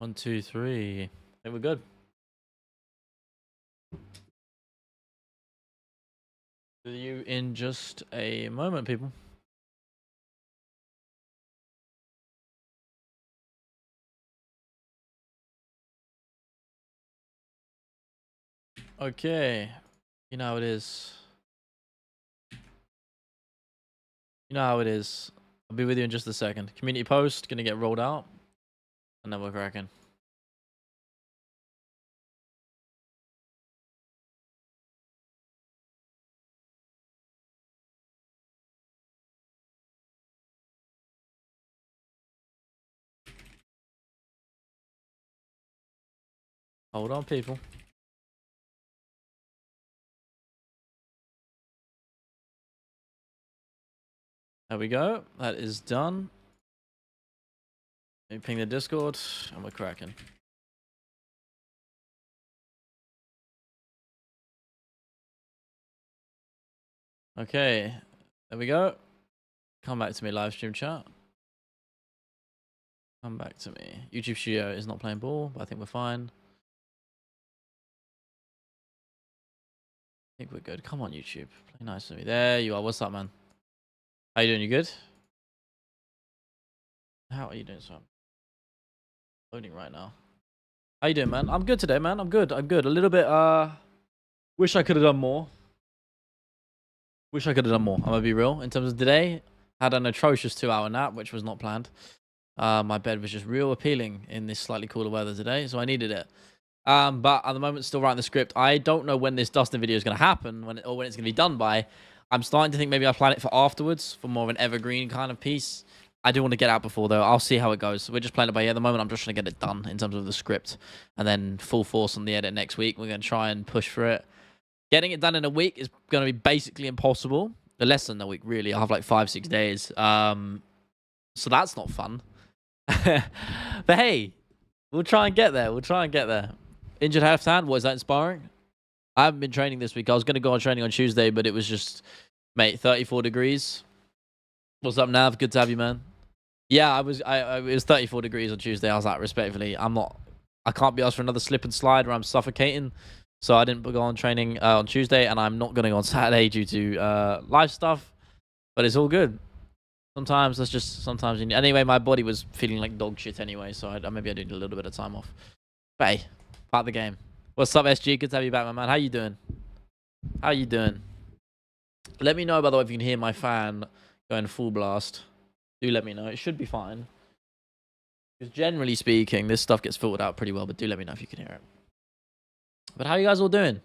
One, two, three. I think we're good. See you in just a moment, people. Okay. You know how it is. You know how it is. I'll be with you in just a second. Community post, gonna get rolled out. And then we're cracking. Hold on, people. There we go. That is done. Let me ping the Discord, and we're cracking. Okay. There we go. Come back to me, live stream chat. Come back to me. YouTube Studio is not playing ball, but I think we're fine. I think we're good. Come on, YouTube. Play nice with me. There you are. What's up, man? How you doing? You good? How are you doing, son? Loading right now. How you doing, man? I'm good today, man. I'm good. I'm good. A little bit, wish I could have done more. Wish I could have done more. I'm gonna be real. In terms of today, had an atrocious 2-hour nap, which was not planned. My bed was just real appealing in this slightly cooler weather today, so I needed it. But at the moment, still writing the script. I don't know when this Dustin video is going to happen, when it's going to be done by. I'm starting to think maybe I'll plan it for afterwards, for more of an evergreen kind of piece. I do want to get out before, though. I'll see how it goes. We're just playing it by ear at the moment. I'm just trying to get it done in terms of the script. And then full force on the edit next week. We're going to try and push for it. Getting it done in a week is going to be basically impossible. Less than a week, really. I'll have like 5-6 days. So that's not fun. But hey, we'll try and get there. We'll try and get there. Injured left hand. What is that inspiring? I haven't been training this week. I was going to go on training on Tuesday, but it was just, mate, 34 degrees. What's up, Nav? Good to have you, man. Yeah, it was 34 degrees on Tuesday. I was like, respectfully, I can't be asked for another slip and slide where I'm suffocating. So I didn't go on training on Tuesday, and I'm not going to go on Saturday due to life stuff. But it's all good. Sometimes that's just, anyway, my body was feeling like dog shit anyway, so maybe I need a little bit of time off. But hey, part of the game. What's up, SG? Good to have you back, my man. How you doing? How you doing? Let me know, by the way, if you can hear my fan going full blast. Do let me know. It should be fine. Because generally speaking, this stuff gets filtered out pretty well, but do let me know if you can hear it. But how you guys all doing?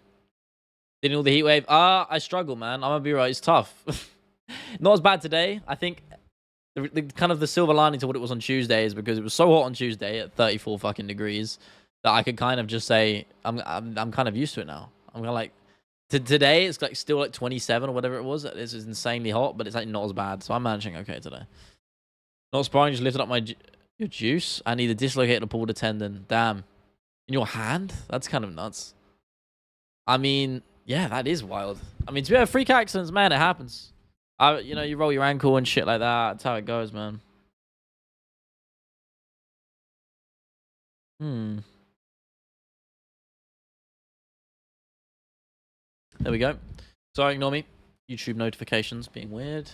Dealing with the heat wave? I struggle, man. I'm gonna be right. It's tough. Not as bad today. I think the kind of the silver lining to what it was on Tuesday is because it was so hot on Tuesday at 34 fucking degrees that I could kind of just say I'm kind of used to it now. I'm kind of like today it's like still like 27 or whatever it was. It's insanely hot, but it's like not as bad. So I'm managing okay today. Not sparring, just lifted up your juice. I need a dislocated or pulled a tendon. Damn. In your hand? That's kind of nuts. I mean, yeah, that is wild. I mean, to be fair, freak accidents, man, it happens. You know, you roll your ankle and shit like that. That's how it goes, man. There we go. Sorry, ignore me. YouTube notifications being weird.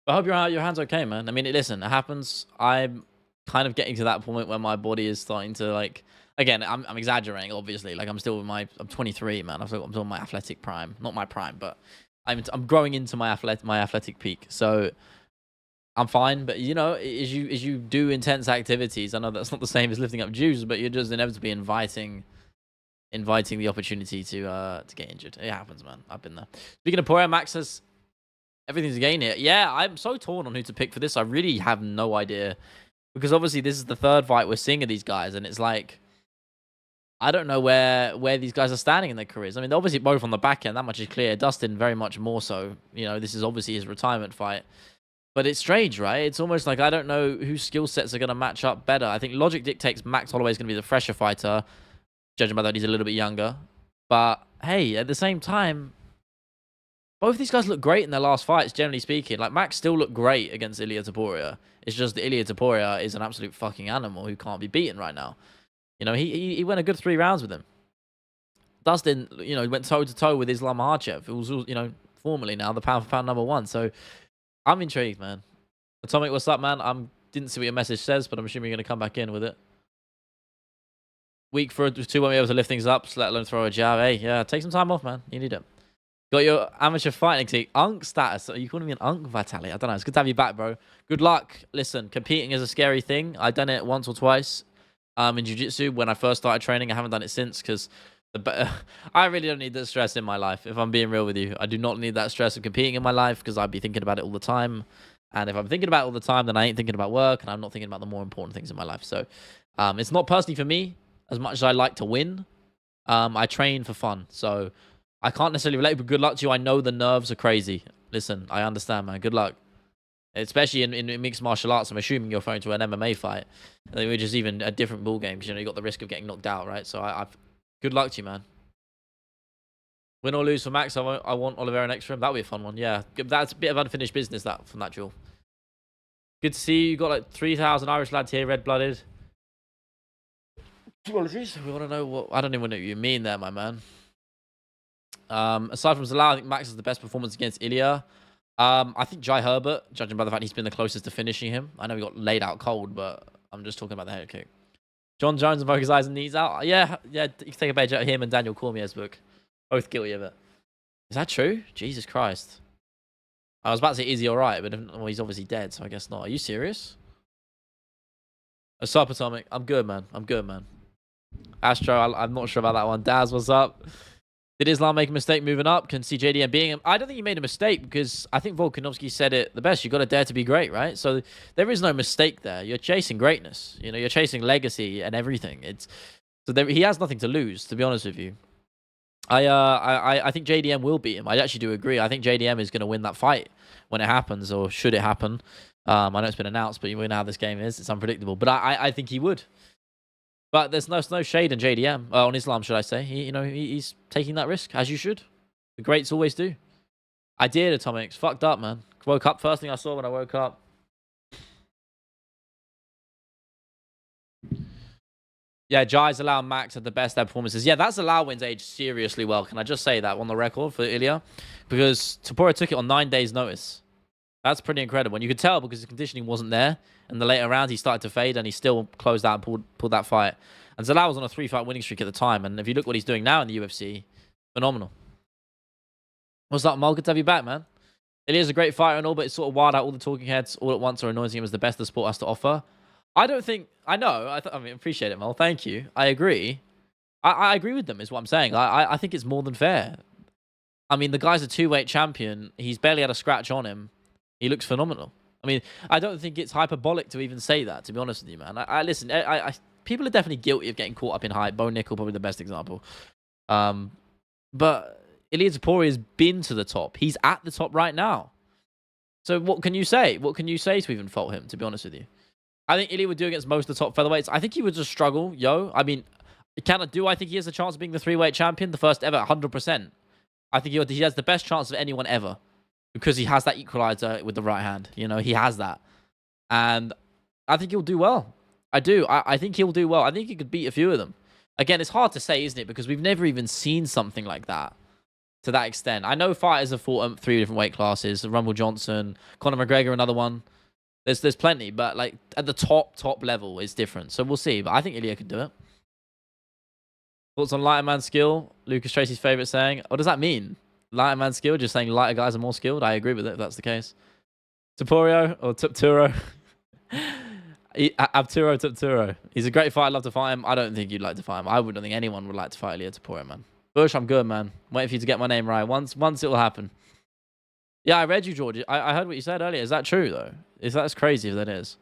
I hope your hand's okay, man. I mean, listen, it happens. I'm kind of getting to that point where my body is starting to, like, again, I'm exaggerating, obviously. Like, I'm 23, man. I'm still in my athletic prime. Not my prime, but I'm growing into my athletic peak. So I'm fine. But, you know, as you do intense activities, I know that's not the same as lifting up juice, but you're just inevitably inviting the opportunity to get injured. It happens, man. I've been there. Speaking of Poirier, Max says everything's a gain here. Yeah, I'm so torn on who to pick for this. I really have no idea. Because obviously this is the third fight we're seeing of these guys, and it's like, I don't know where these guys are standing in their careers. I mean, they're obviously both on the back end. That much is clear. Dustin very much more so. You know, this is obviously his retirement fight. But it's strange, right? It's almost like I don't know whose skill sets are going to match up better. I think logic dictates Max Holloway is going to be the fresher fighter, judging by that he's a little bit younger. But hey, at the same time, both these guys look great in their last fights, generally speaking. Like, Max still looked great against Ilia Topuria. It's just that Ilia Topuria is an absolute fucking animal who can't be beaten right now. You know, he went a good 3 rounds with him. Dustin, you know, went toe-to-toe with Islam Makhachev, who's, you know, formerly now the pound-for-pound #1. So, I'm intrigued, man. Atomic, what's up, man? Didn't see what your message says, but I'm assuming you're going to come back in with it. Week for 2 won't be able to lift things up, let alone throw a jab. Hey, yeah, take some time off, man. You need it. Got your amateur fighting team. Unk status. Are you calling me an Unk, Vitaly? I don't know. It's good to have you back, bro. Good luck. Listen, competing is a scary thing. I've done it once or twice in jiu-jitsu when I first started training. I haven't done it since because I really don't need that stress in my life, if I'm being real with you. I do not need that stress of competing in my life because I'd be thinking about it all the time. And if I'm thinking about it all the time, then I ain't thinking about work and I'm not thinking about the more important things in my life. So it's not personally for me as much as I like to win. I train for fun. So I can't necessarily relate, but good luck to you. I know the nerves are crazy. Listen, I understand, man. Good luck. Especially in mixed martial arts. I'm assuming you're referring to an MMA fight, which is even a different ball game because, you know, you got the risk of getting knocked out, right? So good luck to you, man. Win or lose for Max, I want Oliveira next to him. That would be a fun one, yeah. That's a bit of unfinished business, that, from that duel. Good to see you. You got like 3,000 Irish lads here, red-blooded. Apologies. We want to know what... I don't even know what you mean there, my man. Aside from Zalal, I think Max is the best performance against Ilia. I think Jai Herbert, judging by the fact he's been the closest to finishing him. I know he got laid out cold, but I'm just talking about the head kick. John Jones and Focus Eyes and Knees out. Yeah, you can take a page out of him and Daniel Cormier's book. Both guilty of it. Is that true? Jesus Christ. I was about to say, is he alright? But well, he's obviously dead, so I guess not. Are you serious? What's up, Atomic? I'm good, man. I'm good, man. Astro, I'm not sure about that one. Daz, what's up? Did Islam make a mistake moving up? Can see JDM being him? I don't think he made a mistake because I think Volkanovski said it the best. You got to dare to be great, right? So there is no mistake there. You're chasing greatness. You know, you're chasing legacy and everything. He has nothing to lose, to be honest with you. I think JDM will beat him. I actually do agree. I think JDM is going to win that fight when it happens, or should it happen. I know it's been announced, but you know how this game is. It's unpredictable. But I think he would. But there's no shade in JDM, on Islam, should I say. He's taking that risk, as you should. The greats always do. I did, Atomics. Fucked up, man. Woke up. First thing I saw when I woke up. Yeah, Jai's allowed Max at the best their performances. Yeah, that's allowed wins aged seriously well. Can I just say that on the record for Ilia? Because Topuria took it on 9 days' notice. That's pretty incredible. And you could tell because his conditioning wasn't there. In the later rounds, he started to fade, and he still closed out and pulled that fight. And Zalal was on a 3-fight winning streak at the time. And if you look what he's doing now in the UFC, phenomenal. What's up, Mol? Good to have you back, man. Ilia's a great fighter and all, but it's sort of wild how all the talking heads all at once are anointing him as the best the sport has to offer. I don't think... I know. I mean, appreciate it, Mol. Thank you. I agree. I agree with them, is what I'm saying. I think it's more than fair. I mean, the guy's a 2-weight champion. He's barely had a scratch on him. He looks phenomenal. I mean, I don't think it's hyperbolic to even say that, to be honest with you, man. Listen, people are definitely guilty of getting caught up in hype. Bo Nickel, probably the best example. But Ilia Topuria has been to the top. He's at the top right now. So what can you say? What can you say to even fault him, to be honest with you? I think Ilia would do against most of the top featherweights. I think he would just struggle, I mean, I think he has a chance of being the 3-weight champion, the first ever, 100%. I think he has the best chance of anyone ever. Because he has that equalizer with the right hand. You know, he has that. And I think he'll do well. I do. I think he'll do well. I think he could beat a few of them. Again, it's hard to say, isn't it? Because we've never even seen something like that to that extent. I know fighters have fought 3 different weight classes. Rumble Johnson, Conor McGregor, another one. There's plenty. But like at the top level, it's different. So we'll see. But I think Ilia could do it. Thoughts on lighter man skill? Lucas Tracy's favorite saying. What does that mean? Lighter man skill, just saying lighter guys are more skilled. I agree with it if that's the case. Topuria or Tupturo. Abturo Tupturo. He's a great fighter. I'd love to fight him. I don't think you'd like to fight him. I wouldn't think anyone would like to fight Ilia Topuria, man. Bush, I'm good, man. Waiting for you to get my name right. Once it will happen. Yeah, I read you, George. I heard what you said earlier. Is that true, though? That's crazy if that is.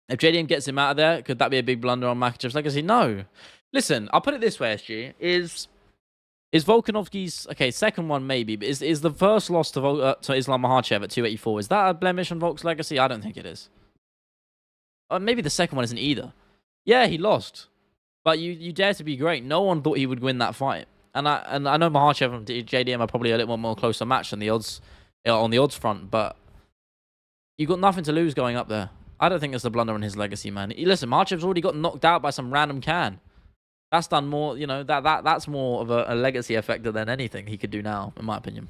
If JDM gets him out of there, could that be a big blunder on Makhachev's legacy? No. Listen, I'll put it this way, SG. Is Volkanovski's... Okay, second one maybe, but is the first loss to Islam Makhachev at 284, is that a blemish on Volk's legacy? I don't think it is. Maybe the second one isn't either. Yeah, he lost. But you dare to be great. No one thought he would win that fight. And I know Makhachev and JDM are probably a little more closer match than the odds on the odds front, but You got nothing to lose going up there. I don't think it's a blunder in his legacy, man. Listen, Marchev's already got knocked out by some random can. That's done more, you know, that's more of a legacy effector than anything he could do now, in my opinion.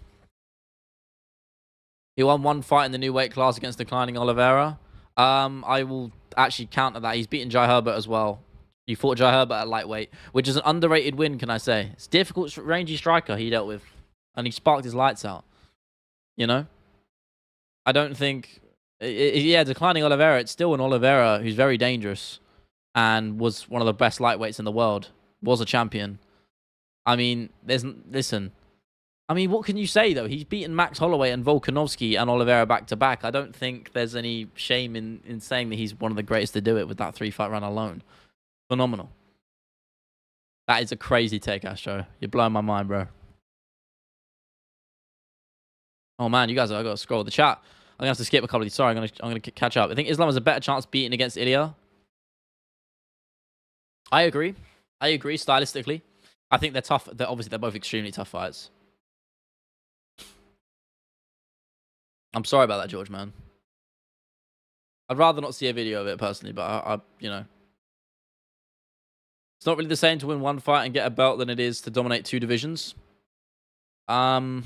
He won one fight in the new weight class against declining Oliveira. I will actually counter that. He's beaten Jai Herbert as well. He fought Jai Herbert at lightweight, which is an underrated win, can I say. It's a difficult, rangy striker he dealt with, and he sparked his lights out. You know? I don't think... yeah, declining Oliveira, it's still an Oliveira who's very dangerous and was one of the best lightweights in the world. Was a champion. I mean, listen... I mean, what can you say, though? He's beaten Max Holloway and Volkanovski and Oliveira back-to-back. I don't think there's any shame in saying that he's one of the greatest to do it with that 3-fight run alone. Phenomenal. That is a crazy take, Astro. You're blowing my mind, bro. Oh, man, you guys, I got to scroll the chat. I'm going to have to skip a couple of these. Sorry, I'm gonna catch up. I think Islam has a better chance beating against Ilya. I agree. Stylistically. I think they're tough. Obviously, they're both extremely tough fights. I'm sorry about that, George, man. I'd rather not see a video of it, personally, but I you know. It's not really the same to win one fight and get a belt than it is to dominate 2 divisions. Who's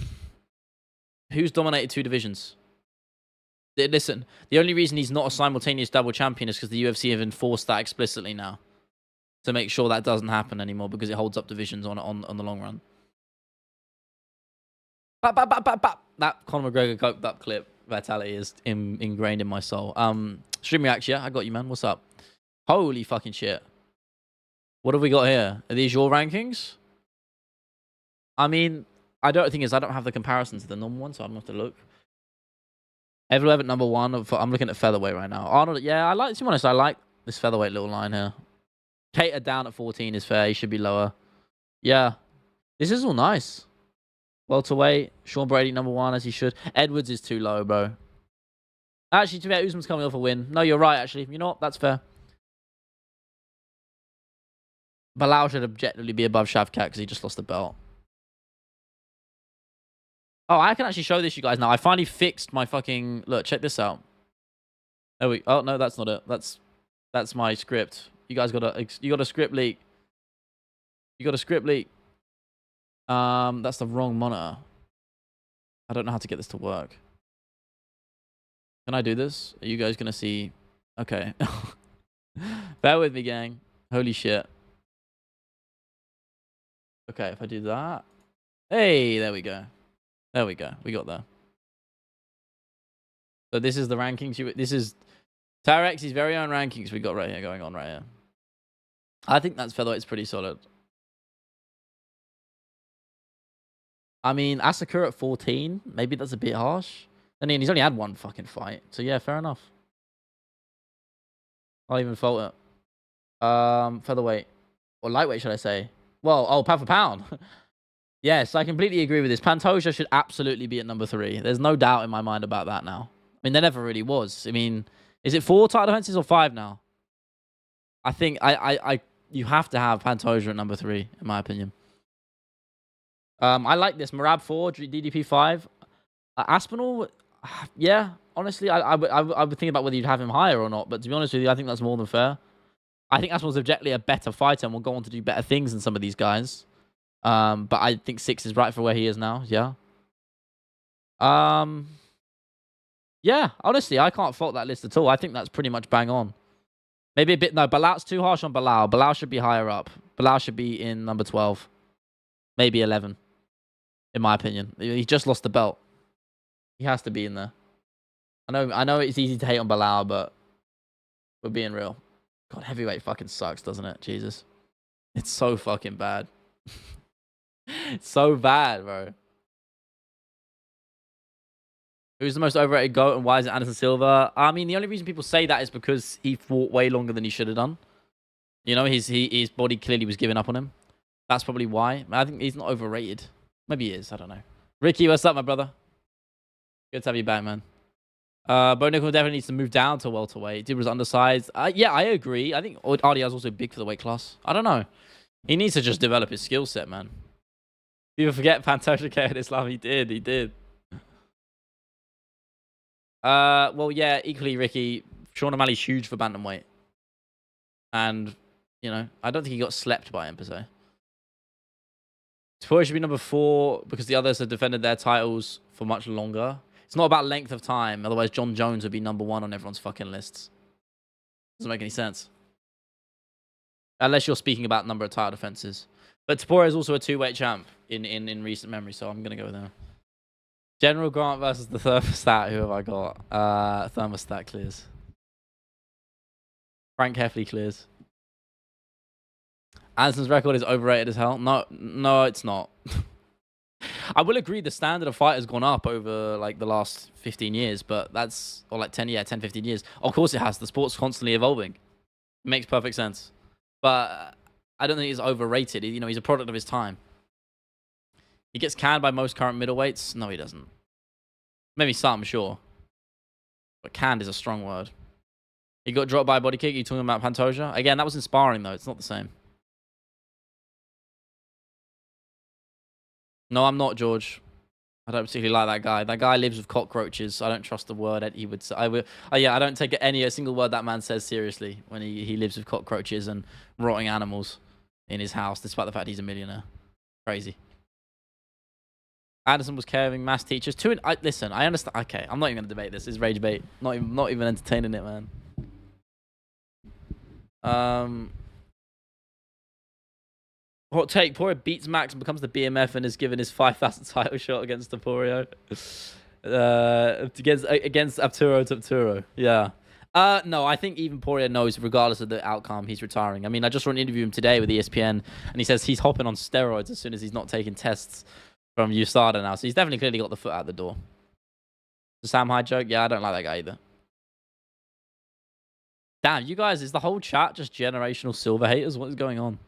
dominated 2 divisions? Listen, the only reason he's not a simultaneous double champion is because the UFC have enforced that explicitly now. To make sure that doesn't happen anymore, because it holds up divisions on the long run. That Conor McGregor coked up clip vitality is ingrained in my soul. Stream reaction, yeah, I got you, man. What's up? Holy fucking shit. What have we got here? Are these your rankings? I mean, I don't have the comparison to the normal one, so I'm gonna have to look. Evloev at number 1. I'm looking at featherweight right now. Arnold, yeah, to be honest, I like this featherweight little line here. Cater down at 14 is fair. He should be lower. Yeah, this is all nice. Welterweight, Sean Brady number 1 as he should. Edwards is too low, bro. Actually, to be fair, Usman's coming off a win. No, you're right, actually. You know what? That's fair. Bilal should objectively be above Shavkat because he just lost the belt. Oh, I can actually show this you guys now. I finally fixed my fucking... Look, check this out. There we... Oh, no, that's not it. That's my script. You guys got a script leak. You got a script leak. That's the wrong monitor. I don't know how to get this to work. Can I do this? Are you guys gonna see? Okay. Bear with me, gang. Holy shit. Okay, if I do that. Hey, there we go. There we go. We got there. So this is the rankings. This is Tyrex's very own rankings we got right here, going on right here. I think that's featherweight's pretty solid. I mean, Asakura at 14, maybe that's a bit harsh. I mean, he's only had 1 fucking fight. So yeah, fair enough. I'll even fault it. Featherweight. Or lightweight, should I say. Well, oh, pound for pound. Yes, I completely agree with this. Pantoja should absolutely be at number 3. There's no doubt in my mind about that now. I mean, there never really was. I mean, is it 4 title defenses or 5 now? I think you have to have Pantoja at number 3, in my opinion. I like this. Marab 4, DDP 5. Aspinall, yeah. Honestly, I would think about whether you'd have him higher or not. But to be honest with you, I think that's more than fair. I think Aspinall's objectively a better fighter and will go on to do better things than some of these guys. But I think 6 is right for where he is now. Yeah. Yeah, honestly, I can't fault that list at all. I think that's pretty much bang on. Maybe a bit... No, Bilal's too harsh on Bilal. Bilal should be higher up. Bilal should be in number 12. Maybe 11. In my opinion. He just lost the belt. He has to be in there. I know it's easy to hate on Bilal, but we're being real. God, heavyweight fucking sucks, doesn't it? Jesus. It's so fucking bad. It's so bad, bro. Who's the most overrated GOAT and why is it Anderson Silva? I mean, the only reason people say that is because he fought way longer than he should have done. You know, his body clearly was giving up on him. That's probably why. I think he's not overrated. Maybe he is. I don't know. Ricky, what's up, my brother? Good to have you back, man. Bo Nickel definitely needs to move down to welterweight. Dude was undersized. Yeah, I agree. I think RDR's also big for the weight class. I don't know. He needs to just develop his skill set, man. People forget Pantoja KO'd Islam. He did. Well, yeah, equally, Ricky. Sean O'Malley's huge for bantamweight. And, you know, I don't think he got slept by him, per se. Poirier should be number 4 because the others have defended their titles for much longer. It's not about length of time. Otherwise, John Jones would be number 1 on everyone's fucking lists. Doesn't make any sense. Unless you're speaking about number of title defenses. But Poirier is also a 2-weight champ in recent memory, so I'm going to go with him. General Grant versus the thermostat. Who have I got? Thermostat clears. Frank Heffley clears. Anderson's record is overrated as hell. No, it's not. I will agree the standard of fight has gone up over like the last 15 years, but that's, or like 10, 15 years. Of course it has. The sport's constantly evolving. It makes perfect sense. But I don't think he's overrated. You know, he's a product of his time. He gets canned by most current middleweights. No, he doesn't. Maybe some, sure. But canned is a strong word. He got dropped by a body kick. You talking about Pantoja? Again, that was inspiring, though. It's not the same. No, I'm not, George. I don't particularly like that guy. That guy lives with cockroaches. I don't trust the word that he would say. I don't take a single word that man says seriously when he lives with cockroaches and rotting animals in his house, despite the fact he's a millionaire. Crazy. Anderson was carrying mass teachers. Listen, I understand. Okay, I'm not even going to debate this. It's rage bait. Not even entertaining it, man. Hot take: Poirier beats Max and becomes the BMF and is given his 5,000 title shot against Poirier. Against Arturo. Yeah. No, I think even Poirier knows, regardless of the outcome, he's retiring. I mean, I just saw an interview with him today with ESPN, and he says he's hopping on steroids as soon as he's not taking tests from USADA now. So he's definitely clearly got the foot out the door. The Sam Hyde joke? Yeah, I don't like that guy either. Damn, you guys, is the whole chat just generational silver haters? What is going on?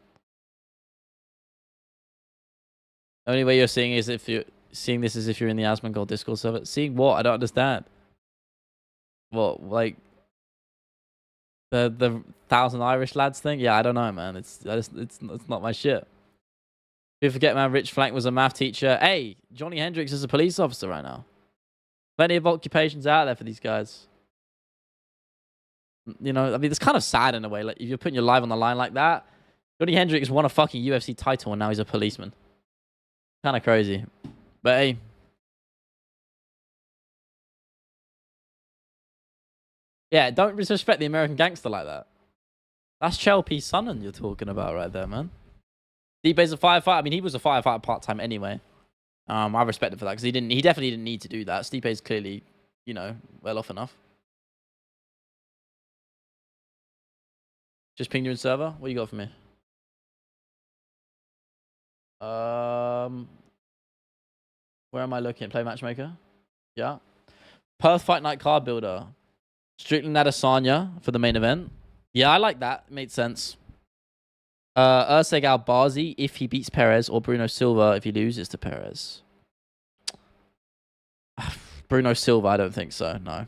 The only way you're seeing is if you're seeing this is if you're in the Asmongold Discord server. Seeing what? I don't understand. What, like the 1,000 Irish lads thing? Yeah, I don't know, man. It's not my shit. You forget, man. Rich Flank was a math teacher. Hey, Johnny Hendricks is a police officer right now. Plenty of occupations out there for these guys. You know, I mean, it's kind of sad in a way. Like, if you're putting your life on the line like that, Johnny Hendricks won a fucking UFC title and now he's a policeman. Kind of crazy. But hey. Yeah, don't disrespect the American gangster like that. That's Chael P. Sonnen you're talking about right there, man. Stipe's a firefighter. I mean, he was a firefighter part-time anyway. I respect it for that because he definitely didn't need to do that. Stipe's clearly, you know, well off enough. Just pinged you in server. What you got for me? Where am I looking? Play matchmaker? Yeah. Perth Fight Night card builder. Strickland Adesanya for the main event. Yeah, I like that. It made sense. Urseg Albazi if he beats Perez, or Bruno Silva if he loses to Perez. Bruno Silva, I don't think so. No.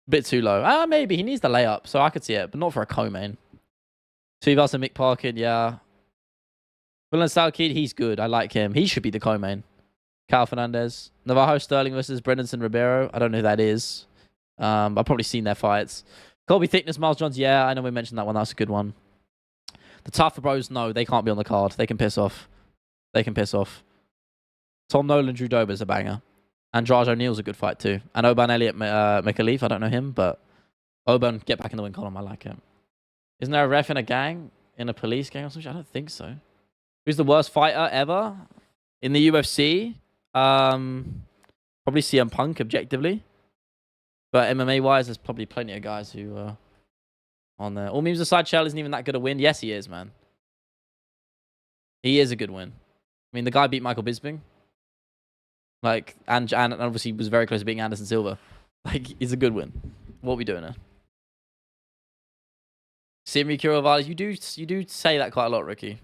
Bit too low. Maybe. He needs the layup, so I could see it, but not for a co-main. Tuvas and Mick Parkin, yeah. Willen Kid, he's good. I like him. He should be the co-main. Cal Fernandez. Navajo Sterling versus Brendanson Ribeiro. I don't know who that is. I've probably seen their fights. Colby Thickness, Miles Johns. Yeah, I know we mentioned that one. That's a good one. The Tougher Bros, no, they can't be on the card. They can piss off. They can piss off. Tom Nolan, Drew Dober's a banger. Andrade O'Neal's a good fight too. And Oban Elliott McAleef, I don't know him, but Oban, get back in the win column. I like him. Isn't there a ref in a gang? In a police gang or something? I don't think so. Who's the worst fighter ever? In the UFC? Probably CM Punk, objectively. But MMA-wise, there's probably plenty of guys who are on there. All memes aside, Chael isn't even that good a win. Yes, he is, man. He is a good win. I mean, the guy beat Michael Bisping. Like, and obviously was very close to beating Anderson Silva. Like, it's a good win. What are we doing here? Simri Kirovales, you do say that quite a lot, Ricky.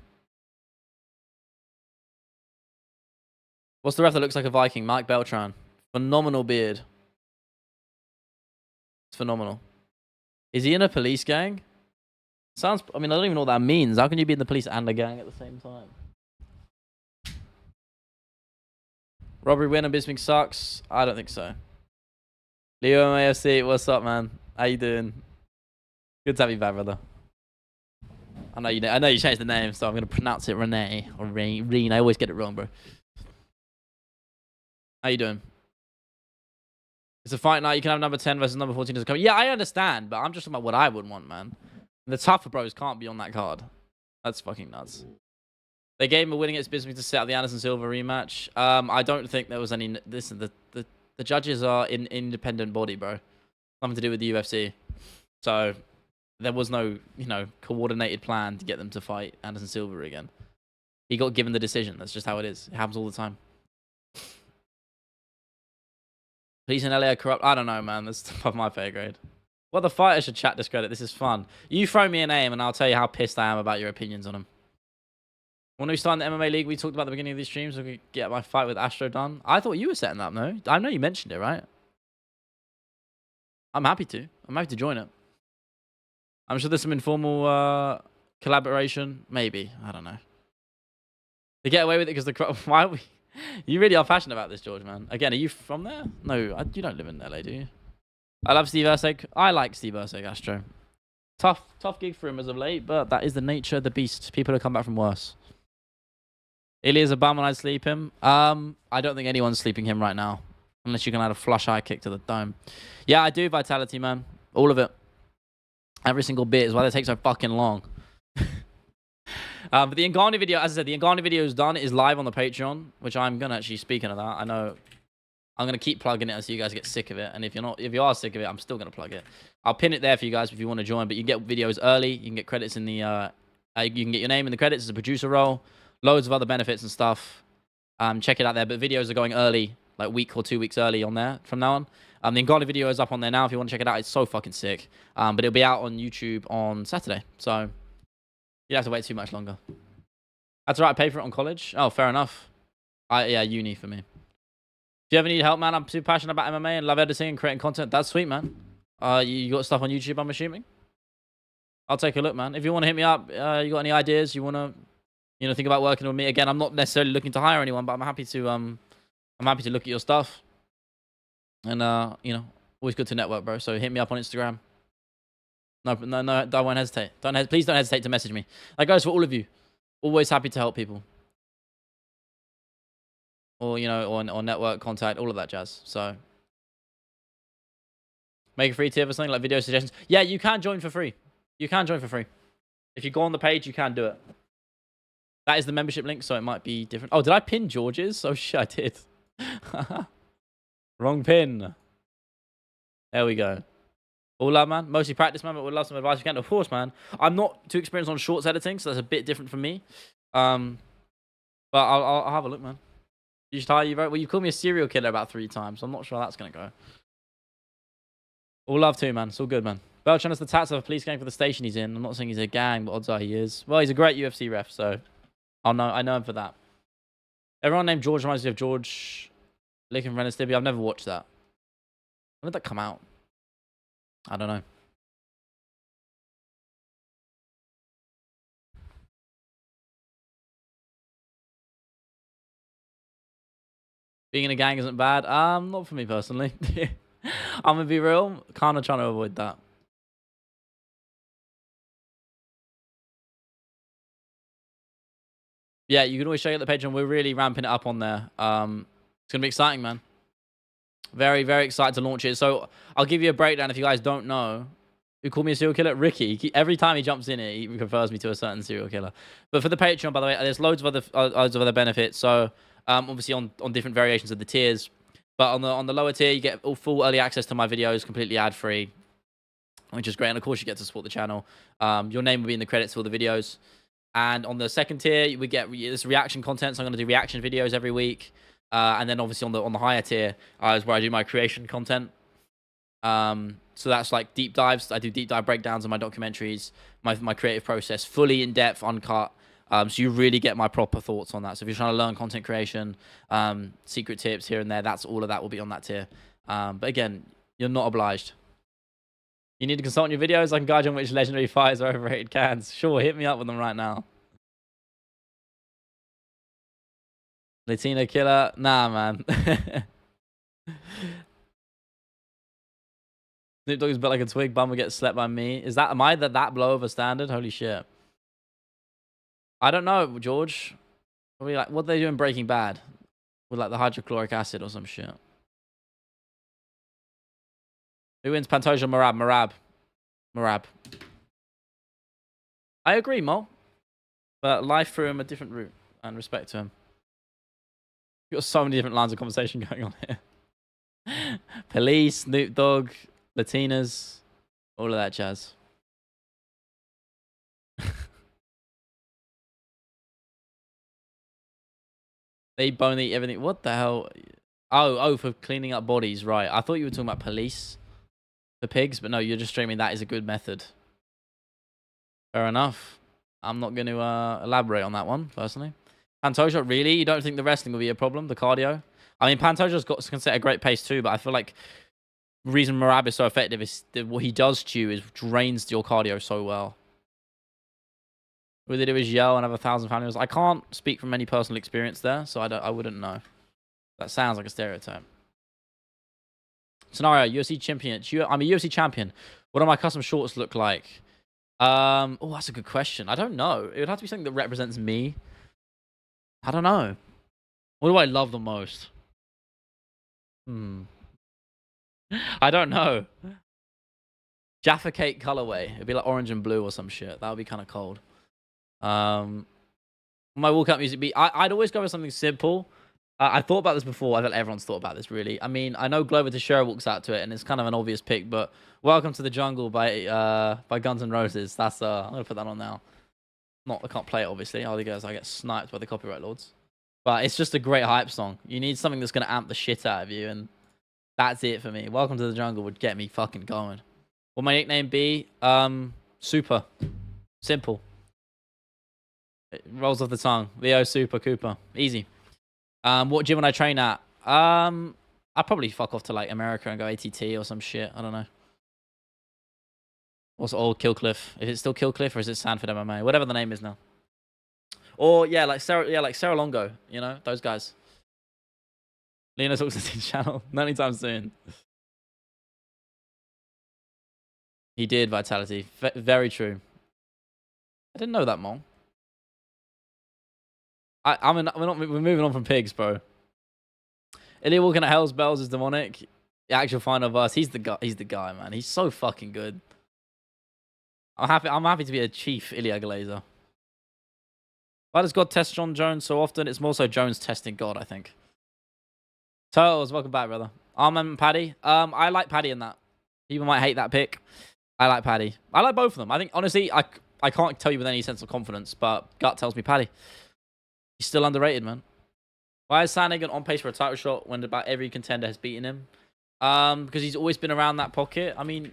What's the ref that looks like a Viking? Mike Beltran. Phenomenal beard. It's phenomenal. Is he in a police gang? Sounds... I mean, I don't even know what that means. How can you be in the police and a gang at the same time? Robbery win and Bisping sucks? I don't think so. Leo AFC, what's up, man? How you doing? Good to have you back, brother. I know you changed the name, so I'm gonna pronounce it Renee or Reen. I always get it wrong, bro. How you doing? It's a fight night. You can have number 10 versus number 14 as a coming. Yeah, I understand, but I'm just talking about what I would want, man. The tougher bros can't be on that card. That's fucking nuts. They gave him a win against Bisbee to set up the Anderson Silva rematch. I don't think there was any. Listen, the judges are in independent body, bro. Nothing to do with the UFC. So there was no, coordinated plan to get them to fight Anderson Silva again. He got given the decision. That's just how it is. It happens all the time. Police in LA are corrupt. I don't know, man. That's above my pay grade. Well, the fighter should chat discredit. This is fun. You throw me a name and I'll tell you how pissed I am about your opinions on him. When we started the MMA league, we talked about at the beginning of these streams, we could get my fight with Astro done. I thought you were setting that up, no? I know you mentioned it, right? I'm happy to. I'm happy to join it. I'm sure there's some informal collaboration. Maybe. I don't know. They get away with it because the... Why are we... You really are passionate about this, George, man. Again, are you from there? No, you don't live in LA, do you? I love Steve Ursig. I like Steve Ursig, Astro. Tough gig for him as of late, but that is the nature of the beast. People have come back from worse. Ilya's a bum when I sleep him. I don't think anyone's sleeping him right now. Unless you can add a flush eye kick to the dome. Yeah, I do Vitality, man. All of it. Every single bit is why they take so fucking long. But the Ngannou video, as I said, the Ngannou video is done. It is live on the Patreon, which I'm going to actually, speaking of that, I know I'm going to keep plugging it until you guys get sick of it. And if you are sick of it, I'm still going to plug it. I'll pin it there for you guys if you want to join, but you can get videos early. You can get credits in the, you can get your name in the credits as a producer role. Loads of other benefits and stuff. Check it out there. But videos are going early, like a week or 2 weeks early on there from now on. The Ngannou video is up on there now if you want to check it out. It's so fucking sick. But it'll be out on YouTube on Saturday. So you don't have to wait too much longer. That's right. I paid for it on college. Oh, fair enough. Yeah, uni for me. If you ever need help, man, I'm super passionate about MMA and love editing and creating content. That's sweet, man. You got stuff on YouTube, I'm assuming? I'll take a look, man. If you want to hit me up, you got any ideas, you want to, think about working with me. Again, I'm not necessarily looking to hire anyone, but I'm happy to look at your stuff. And, always good to network, bro. So hit me up on Instagram. No, I won't hesitate. Please don't hesitate to message me. That goes for all of you. Always happy to help people. Or, or network, contact, all of that jazz. So, make a free tier for something like video suggestions. Yeah, you can join for free. You can join for free. If you go on the page, you can do it. That is the membership link, so it might be different. Oh, did I pin George's? Oh, shit, I did. Wrong pin. There we go. All love, man. Mostly practice, man, but would love some advice if you can. Of course, man. I'm not too experienced on shorts editing, so that's a bit different from me. But I'll have a look, man. You should hire you, right? Well, you called me a serial killer about 3 times, so I'm not sure how that's going to go. All love too, man. It's all good, man. Belchan has the tats of a police gang for the station he's in. I'm not saying he's a gang, but odds are he is. Well, he's a great UFC ref, so I know him for that. Everyone named George reminds me of George Lick and Ren and Stimpy. I've never watched that. When did that come out? I don't know. Being in a gang isn't bad. Not for me personally. I'm gonna be real. Kind of trying to avoid that. Yeah, you can always check out the Patreon. We're really ramping it up on there. It's gonna be exciting, man. Very, very excited to launch it. So I'll give you a breakdown if you guys don't know. Who called me a serial killer? Ricky. Every time he jumps in it, he refers me to a certain serial killer. But for the Patreon, by the way, there's loads of other benefits. So obviously on different variations of the tiers. But on the lower tier, you get full early access to my videos, completely ad-free, which is great. And of course, you get to support the channel. Your name will be in the credits for all the videos. And on the second tier, we get this reaction content. So I'm going to do reaction videos every week. And then obviously on the higher tier is where I do my creation content. So that's like deep dives. I do deep dive breakdowns of my documentaries, my creative process, fully in depth, uncut. So you really get my proper thoughts on that. So if you're trying to learn content creation, secret tips here and there, all of that will be on that tier. But again, you're not obliged. You need to consult on your videos. I can guide you on which legendary fighters are overrated cans. Sure, hit me up with them right now. Latino killer? Nah, man. Snoop Dogg is built like a twig. Bummer gets slept by me. Is that, am I that blow of a standard? Holy shit. I don't know, George. Probably like, what they do in Breaking Bad? With like the hydrochloric acid or some shit. Who wins, Pantoja or Marab? Marab. I agree, Mo. But life threw him a different route. And respect to him. We've got so many different lines of conversation going on here. Police, Snoop Dogg, Latinas, all of that jazz. They bone eat everything. What the hell? Oh, for cleaning up bodies, right. I thought you were talking about police for pigs, but no, you're just streaming that is a good method. Fair enough. I'm not going to elaborate on that one, personally. Pantoja, really? You don't think the wrestling will be a problem, the cardio? I mean, Pantoja's can set a great pace too, but I feel like the reason Marab is so effective is that what he does to you is drains your cardio so well. What they do is yell and have 1,000 followers. I can't speak from any personal experience there, so I wouldn't know. That sounds like a stereotype. Scenario, UFC champion. I'm a UFC champion. What do my custom shorts look like? Oh, that's a good question. I don't know. It would have to be something that represents me. I don't know. What do I love the most? I don't know. Jaffa Cake colorway. It'd be like orange and blue or some shit. That would be kind of cold. My walkout music be. I'd always go with something simple. I thought about this before. I thought everyone's thought about this, really. I mean, I know Glover Teixeira walks out to it, and it's kind of an obvious pick, but Welcome to the Jungle by Guns N' Roses. That's I'm gonna put that on now. I can't play it, obviously. All the guys, I get sniped by the copyright lords. But it's just a great hype song. You need something that's gonna amp the shit out of you, and that's it for me. Welcome to the Jungle would get me fucking going. Will my nickname be? Super. Simple. It rolls off the tongue. Leo Super Cooper. Easy. What gym would I train at? I'd probably fuck off to like America and go ATT or some shit. I don't know. What's old Killcliff? Is it still Killcliff or is it Sanford MMA? Whatever the name is now. Or yeah, like Sarah Longo. You know those guys. Lena talks to his channel. Not anytime soon. He did Vitality. Very true. I didn't know that, Mom. We're moving on from pigs, bro. Ilya walking at Hell's Bells is demonic. The actual final verse. He's the guy, man. He's so fucking good. I'm happy to be a chief Ilya Glazer. Why does God test John Jones so often? It's more so Jones testing God, I think. Turtles, welcome back, brother. Armand Paddy. I like Paddy in that. People might hate that pick. I like Paddy. I like both of them. I think honestly, I can't tell you with any sense of confidence, but gut tells me Paddy. He's still underrated, man. Why is Sandhagen on pace for a title shot when about every contender has beaten him? Because he's always been around that pocket. I mean,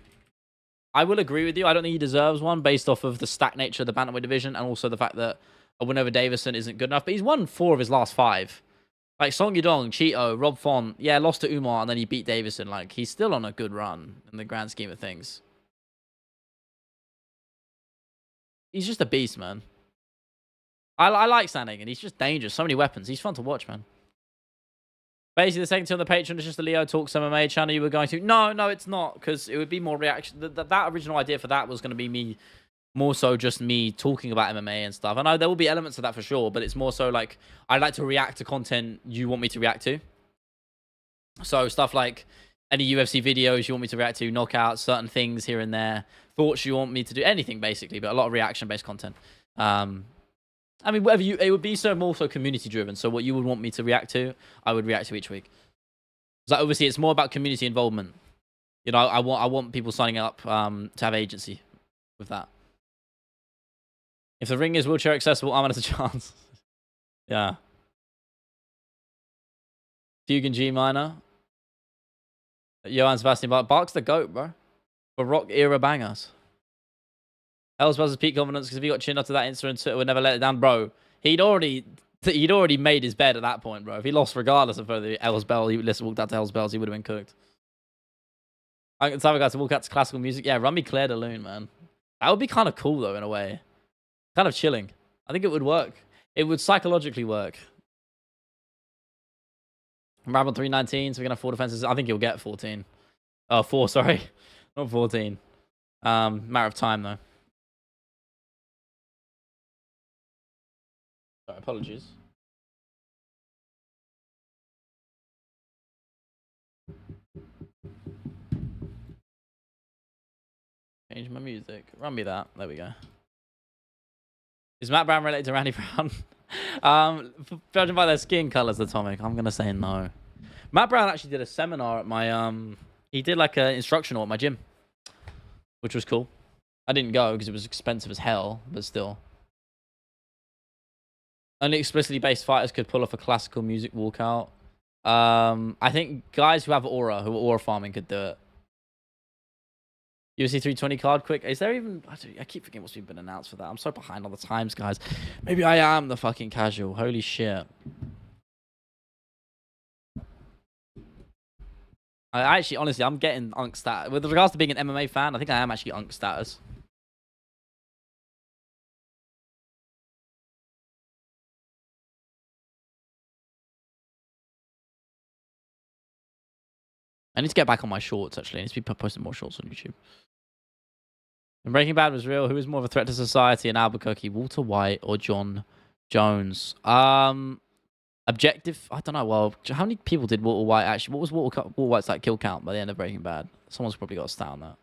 I will agree with you. I don't think he deserves one based off of the stacked nature of the bantamweight division and also the fact that a win over Davison isn't good enough. But he's won 4 of his last 5. Like Song Yudong, Cheeto, Rob Font. Yeah, lost to Umar and then he beat Davison. Like, he's still on a good run in the grand scheme of things. He's just a beast, man. I like Sandhagen. He's just dangerous. So many weapons. He's fun to watch, man. Basically, the second tier on the Patreon is just a Leo Talks MMA channel you were going to. No, it's not. Because it would be more reaction. That original idea for that was going to be me, more so just me talking about MMA and stuff. I know there will be elements of that for sure, but it's more so like, I like to react to content you want me to react to. So stuff like any UFC videos you want me to react to, knockouts, certain things here and there, thoughts you want me to do, anything basically, but a lot of reaction-based content. I mean, it would be more so community driven. So what you would want me to react to, I would react to each week. So obviously, it's more about community involvement. You know, I want people signing up to have agency with that. If the ring is wheelchair accessible, I'm gonna have a chance. Yeah. Fugue and G minor. Johann Sebastian Bach. Bach's the GOAT, bro. For rock era bangers. Hell's Bells' peak confidence because if he got chinned up to that incident, it would never let it down, bro. He'd already made his bed at that point, bro. If he lost, regardless of whether Hell's Bells, he walked out to Hell's Bells, he would have been cooked. I can tell a guy to walk out to classical music. Yeah, run me Claire de Lune, man. That would be kind of cool though, in a way. Kind of chilling. I think it would work. It would psychologically work. Rab on 319, so we're gonna have 4 defenses. I think he'll get 14. Oh, 4, sorry. Not 14. Matter of time though. Sorry, apologies. Change my music. Run me that. There we go. Is Matt Brown related to Randy Brown? Judging by their skin colors, Atomic, I'm gonna say no. Matt Brown actually did a seminar at my he did like an instructional at my gym, which was cool. I didn't go because it was expensive as hell, but still. Only explicitly based fighters could pull off a classical music walkout. I think guys who have aura, who are aura farming, could do it. UFC 320 card quick. Is there even... I keep forgetting what's been announced for that. I'm so behind on the times, guys. Maybe I am the fucking casual. Holy shit. I actually, honestly, I'm getting Unk status. With regards to being an MMA fan, I think I am actually Unk status. I need to get back on my shorts, actually. I need to be posting more shorts on YouTube. When Breaking Bad was real, who was more of a threat to society in Albuquerque, Walter White or John Jones? Objective? I don't know. Well, how many people did Walter White actually... What was Walter White's like kill count by the end of Breaking Bad? Someone's probably got a stat on that.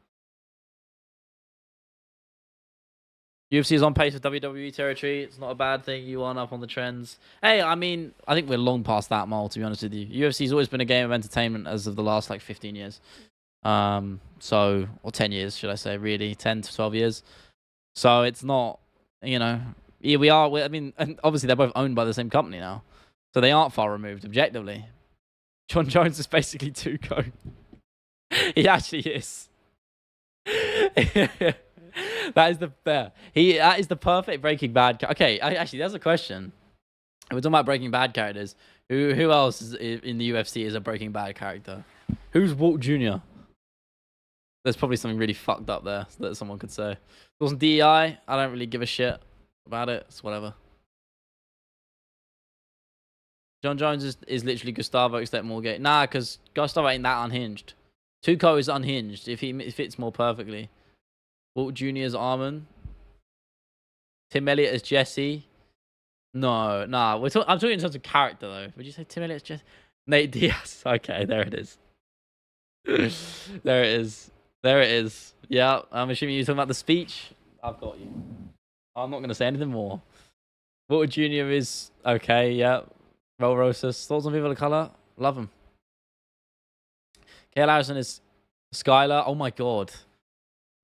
UFC is on pace with WWE territory. It's not a bad thing. You aren't up on the trends. Hey, I mean, I think we're long past that mile, to be honest with you. UFC's always been a game of entertainment as of the last, like, 15 years. Or 10 years, should I say, really. 10 to 12 years. So it's not, you know... Yeah, we are... I mean, and obviously they're both owned by the same company now. So they aren't far removed, objectively. John Jones is basically Tuco. He actually is. That is the perfect Breaking Bad. Okay, actually, there's a question. If we're talking about Breaking Bad characters, who else is in the UFC is a Breaking Bad character? Who's Walt Jr.? There's probably something really fucked up there that someone could say. If it wasn't DEI, I don't really give a shit about it. It's whatever. John Jones is literally Gustavo except more gay. Nah, because Gustavo ain't that unhinged. Tuco is unhinged if he fits more perfectly. Walt Jr. as Armin. Tim Elliott as Jesse. No, nah. I'm talking in terms of character, though. Would you say Tim Elliott as Jesse? Nate Diaz. Okay, there it is. There it is. There it is. Yeah, I'm assuming you're talking about the speech. I've got you. I'm not going to say anything more. Walt Jr. is... Okay, yeah. Roll Rosas. Thoughts on People of Color? Love him. Kale Harrison is Skylar. Oh, my God.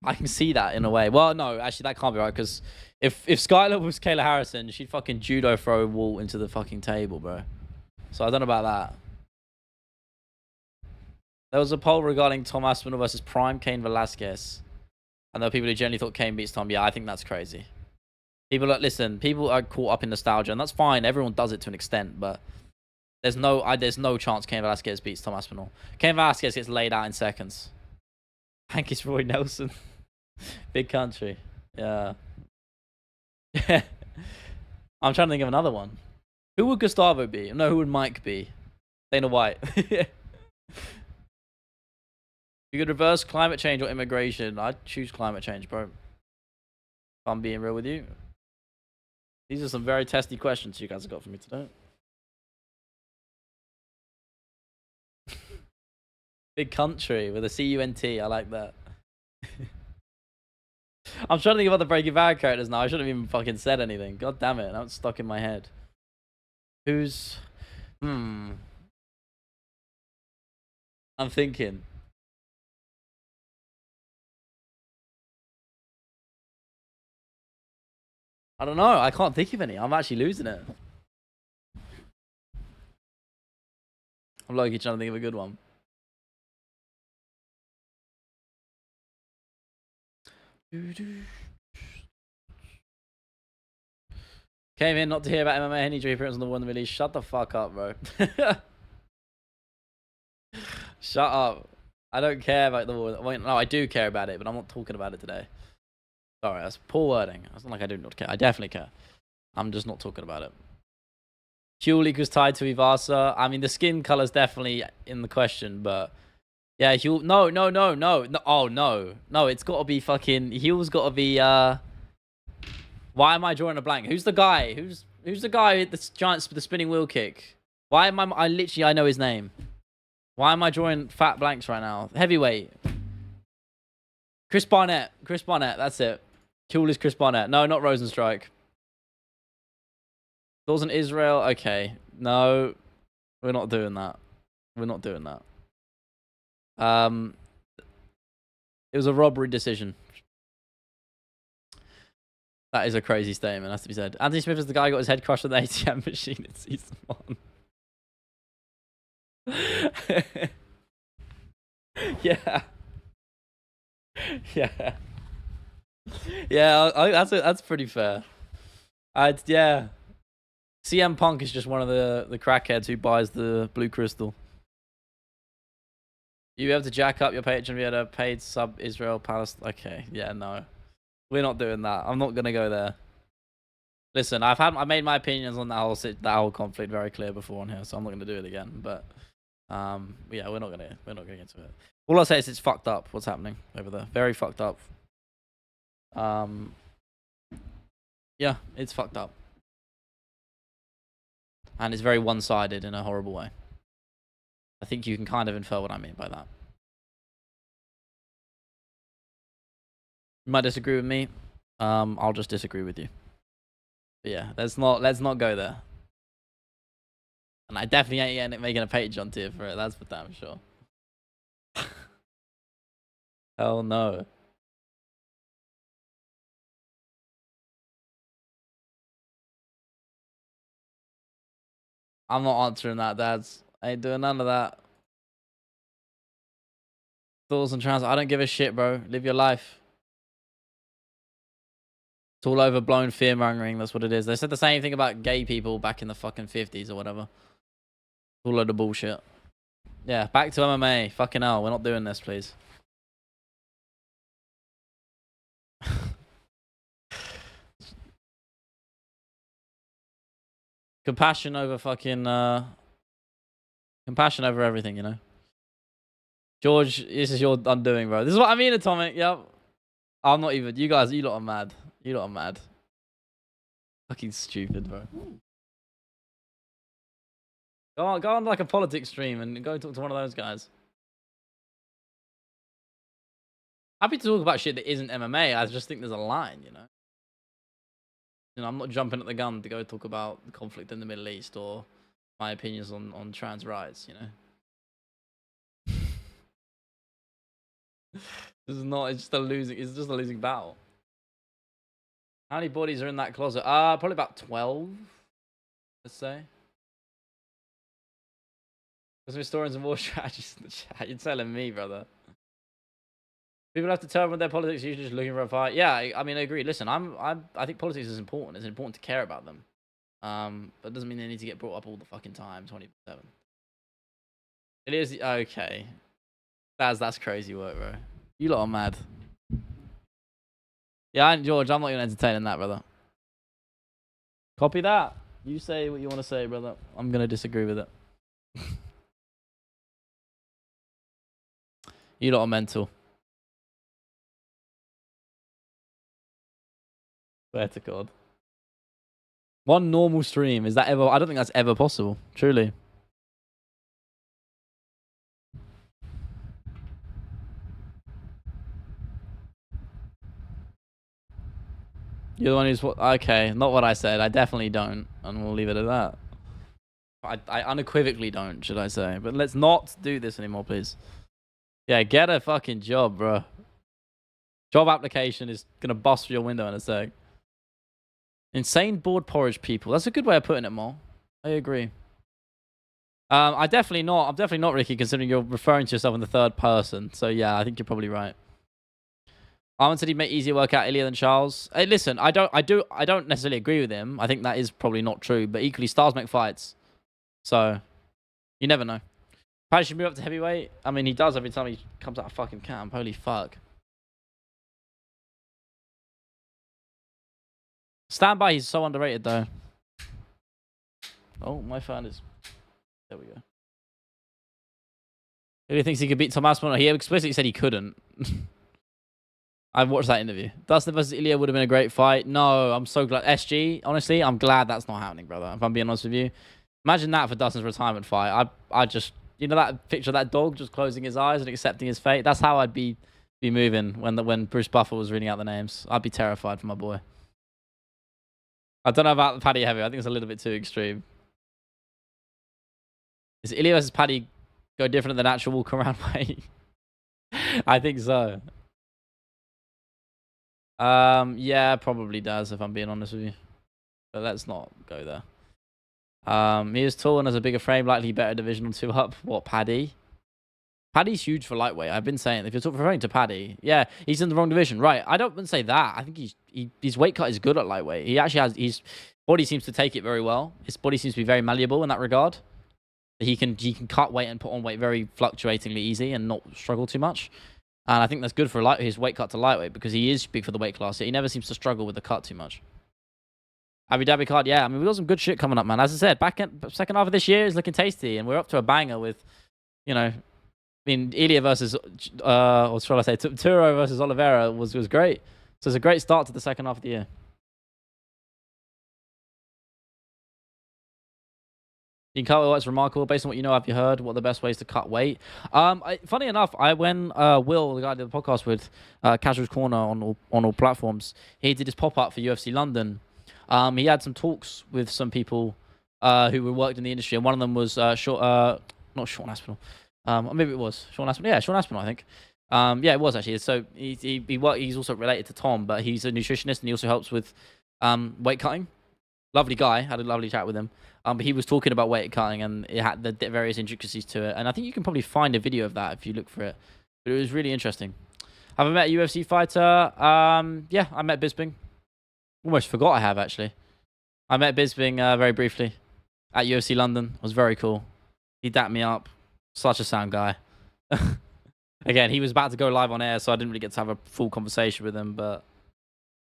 I can see that in a way. Well, no, actually, that can't be right, because if Skylar was Kayla Harrison, she'd fucking judo throw Walt into the fucking table, bro. So I don't know about that. There was a poll regarding Tom Aspinall versus Prime Cain Velasquez. And there were people who generally thought Cain beats Tom. Yeah, I think that's crazy. People are, listen, people are caught up in nostalgia, and that's fine. Everyone does it to an extent, but there's no chance Cain Velasquez beats Tom Aspinall. Cain Velasquez gets laid out in seconds. Hankey's Roy Nelson. Big country. Yeah. I'm trying to think of another one. Who would Gustavo be? No, who would Mike be? Dana White. You could reverse climate change or immigration. I'd choose climate change, bro. If I'm being real with you. These are some very testy questions you guys have got for me today. Big country with a C-U-N-T. I like that. I'm trying to think of other Breaking Bad characters now. I shouldn't have even fucking said anything. God damn it. Now it's stuck in my head. Who's... I'm thinking. I don't know. I can't think of any. I'm actually losing it. I'm lucky trying to think of a good one. Came in not to hear about MMA and injury appearance on the one release. Shut the fuck up, bro. Shut up. I don't care about the war. Wait, no, I do care about it, but I'm not talking about it today. Sorry, that's poor wording. It's not like I do not care. I definitely care. I'm just not talking about it. Fuel equals tied to Ivasa. I mean, the skin color's definitely in the question, but Yeah, Huel. No, no, no, no, no. Oh no, no. It's got to be fucking. Huel's got to be. Why am I drawing a blank? Who's the guy? Who's the guy with the giant the spinning wheel kick? Why am I literally I know his name. Why am I drawing fat blanks right now? Heavyweight. Chris Barnett. Chris Barnett. That's it. Huel is Chris Barnett. No, not Rosenstrike. Thoughts on Israel? Okay. No, we're not doing that. We're not doing that. It was a robbery decision. That is a crazy statement, has to be said. Anthony Smith is the guy who got his head crushed with the ATM machine in season 1. Yeah. Yeah. Yeah, that's pretty fair. Yeah. CM Punk is just one of the crackheads who buys the blue crystal. You have to jack up your Patreon via a paid sub Israel Palestine. Okay, yeah, no. We're not doing that. I'm not gonna go there. Listen, I made my opinions on that whole conflict very clear before on here, so I'm not gonna do it again. But yeah, we're not gonna get into it. All I'll say is it's fucked up what's happening over there. Very fucked up. Yeah, it's fucked up. And it's very one-sided in a horrible way. I think you can kind of infer what I mean by that. You might disagree with me. I'll just disagree with you. But yeah, let's not go there. And I definitely ain't making a Patreon tier for it. That's for damn sure. Hell no. I'm not answering that, dads. I ain't doing none of that. Thoughts on trans? I don't give a shit, bro. Live your life. It's all overblown fear mongering. That's what it is. They said the same thing about gay people back in the fucking 50s or whatever. It's all a load of bullshit. Yeah, back to MMA. Fucking hell. We're not doing this, please. Compassion over fucking compassion over everything, you know. George, this is your undoing, bro. This is what I mean, Atomic. Yep. I'm not even. You guys, you lot are mad. You lot are mad. Fucking stupid, bro. Go on like a politics stream and go talk to one of those guys. Happy to talk about shit that isn't MMA. I just think there's a line, you know. I'm not jumping at the gun to go talk about the conflict in the Middle East or my opinions on trans rights, you know. This is not. It's just a losing battle. How many bodies are in that closet? Probably about 12. Let's say. There's some historians and war strategies in the chat. You're telling me, brother. People have to tell when their politics are usually just looking for a fight. Yeah, I mean, I agree. Listen, I think politics is important. It's important to care about them. But it doesn't mean they need to get brought up all the fucking time, 24/7. It is okay. That's crazy work, bro. You lot are mad. Yeah, George, I'm not even entertaining that, brother. Copy that. You say what you want to say, brother. I'm gonna disagree with it. You lot are mental. Swear to God. One normal stream, is that ever? I don't think that's ever possible. Truly. You're the one who's okay. Not what I said. I definitely don't, and we'll leave it at that. I unequivocally don't, should I say? But let's not do this anymore, please. Yeah, get a fucking job, bro. Job application is gonna bust through your window in a sec. Insane board porridge people. That's a good way of putting it, Mo. I agree. I'm definitely not, Ricky, considering you're referring to yourself in the third person. So yeah, I think you're probably right. Armin said he'd make easier work out Ilya than Charles. Hey, listen, I don't necessarily agree with him. I think that is probably not true, but equally, stars make fights. So, you never know. Paddy should move up to heavyweight. I mean, he does every time he comes out of fucking camp. Holy fuck. Stand by, he's so underrated, though. Oh, my phone is... There we go. Ilya thinks he could beat Tom Aspinall. He explicitly said he couldn't. I've watched that interview. Dustin versus Ilya would have been a great fight. No, I'm so glad. SG, honestly, I'm glad that's not happening, brother. If I'm being honest with you. Imagine that for Dustin's retirement fight. I just, you know that picture of that dog just closing his eyes and accepting his fate? That's how I'd be moving when Bruce Buffer was reading out the names. I'd be terrified for my boy. I don't know about Paddy Heavy. I think it's a little bit too extreme. Is Ilya versus Paddy go different than the natural walk around way? I think so. Yeah, probably does, if I'm being honest with you. But let's not go there. He is tall and has a bigger frame, likely better divisional 2 up. What, Paddy? Paddy's huge for lightweight. I've been saying, if you're referring to Paddy, yeah, he's in the wrong division. Right, I don't say that. I think his weight cut is good at lightweight. He actually has, his body seems to take it very well. His body seems to be very malleable in that regard. He can cut weight and put on weight very fluctuatingly easy and not struggle too much. And I think that's good for his weight cut to lightweight because he is big for the weight class. He never seems to struggle with the cut too much. Abu Dhabi card, yeah. I mean, we got some good shit coming up, man. As I said, second half of this year is looking tasty, and we're up to a banger with, you know, I mean, Ilya versus, or shall I say, Turo versus Oliveira was great. So it's a great start to the second half of the year. You can cut weight, it's remarkable. Based on what you know, have you heard what the best ways to cut weight? Funny enough, when Will, the guy I did the podcast with, Casual's Corner on all platforms, he did his pop-up for UFC London. He had some talks with some people who were worked in the industry, and one of them was not Sean Aspinall. Maybe it was Sean Aspinall. Yeah, Sean Aspinall, I think. Yeah, it was actually. So he's also related to Tom, but he's a nutritionist and he also helps with weight cutting. Lovely guy. Had a lovely chat with him. But he was talking about weight cutting and it had the various intricacies to it. And I think you can probably find a video of that if you look for it. But it was really interesting. Have I met a UFC fighter? Yeah, I met Bisping. Almost forgot I have, actually. I met Bisping very briefly at UFC London. It was very cool. He dapped me up. Such a sound guy. Again, he was about to go live on air, so I didn't really get to have a full conversation with him, but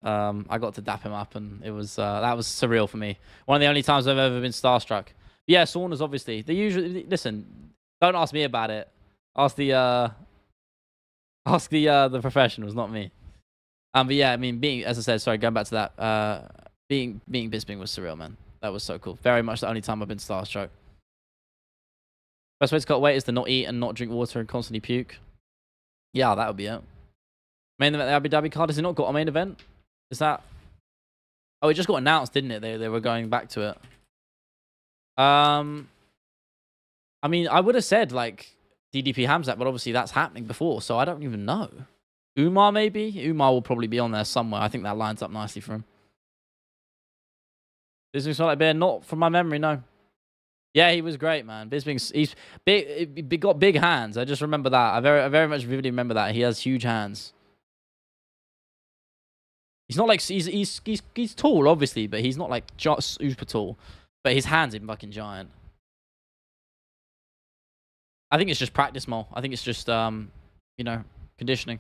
I got to dap him up, and it was that was surreal for me. One of the only times I've ever been starstruck. But yeah, saunas, obviously. They usually listen. Don't ask me about it. Ask the professionals, not me. But yeah, I mean, as I said, sorry, going back to that, being Bisping was surreal, man. That was so cool. Very much the only time I've been starstruck. Best way to cut weight is to not eat and not drink water and constantly puke. Yeah, that would be it. Main event, the Abu Dhabi card, has it not got a main event? Is that... Oh, it just got announced, didn't it? They were going back to it. I mean, I would have said, like, DDP Hamzat, but obviously that's happening before, so I don't even know. Umar, maybe? Umar will probably be on there somewhere. I think that lines up nicely for him. Bisping smelled like beer? Not from my memory, no. Yeah, he was great, man. Bisping's he's big, got big hands. I just remember that. I very much vividly remember that. He has huge hands. He's not like he's tall, obviously, but he's not like just super tall. But his hands are fucking giant. I think it's just practice more. I think it's just you know, conditioning.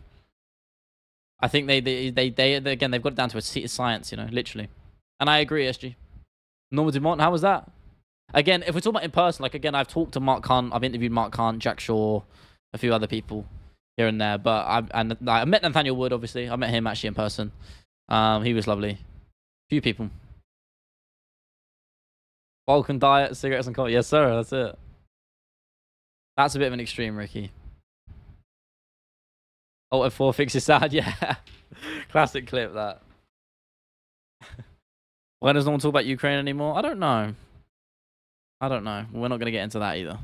I think they again they've got it down to a science, you know, literally. And I agree, SG. Norma Dumont, how was that? Again, if we're talking about in person, like again, I've talked to Mark Khan, I've interviewed Mark Khan, Jack Shaw, a few other people here and there, but I met Nathaniel Wood, obviously. I met him actually in person. He was lovely. Few people. Vulcan diet, cigarettes and coffee. Yes, sir. That's it. That's a bit of an extreme, Ricky. Oh, F4 fixes sad. Yeah. Classic clip, that. When does no one talk about Ukraine anymore? I don't know. I don't know. We're not going to get into that either.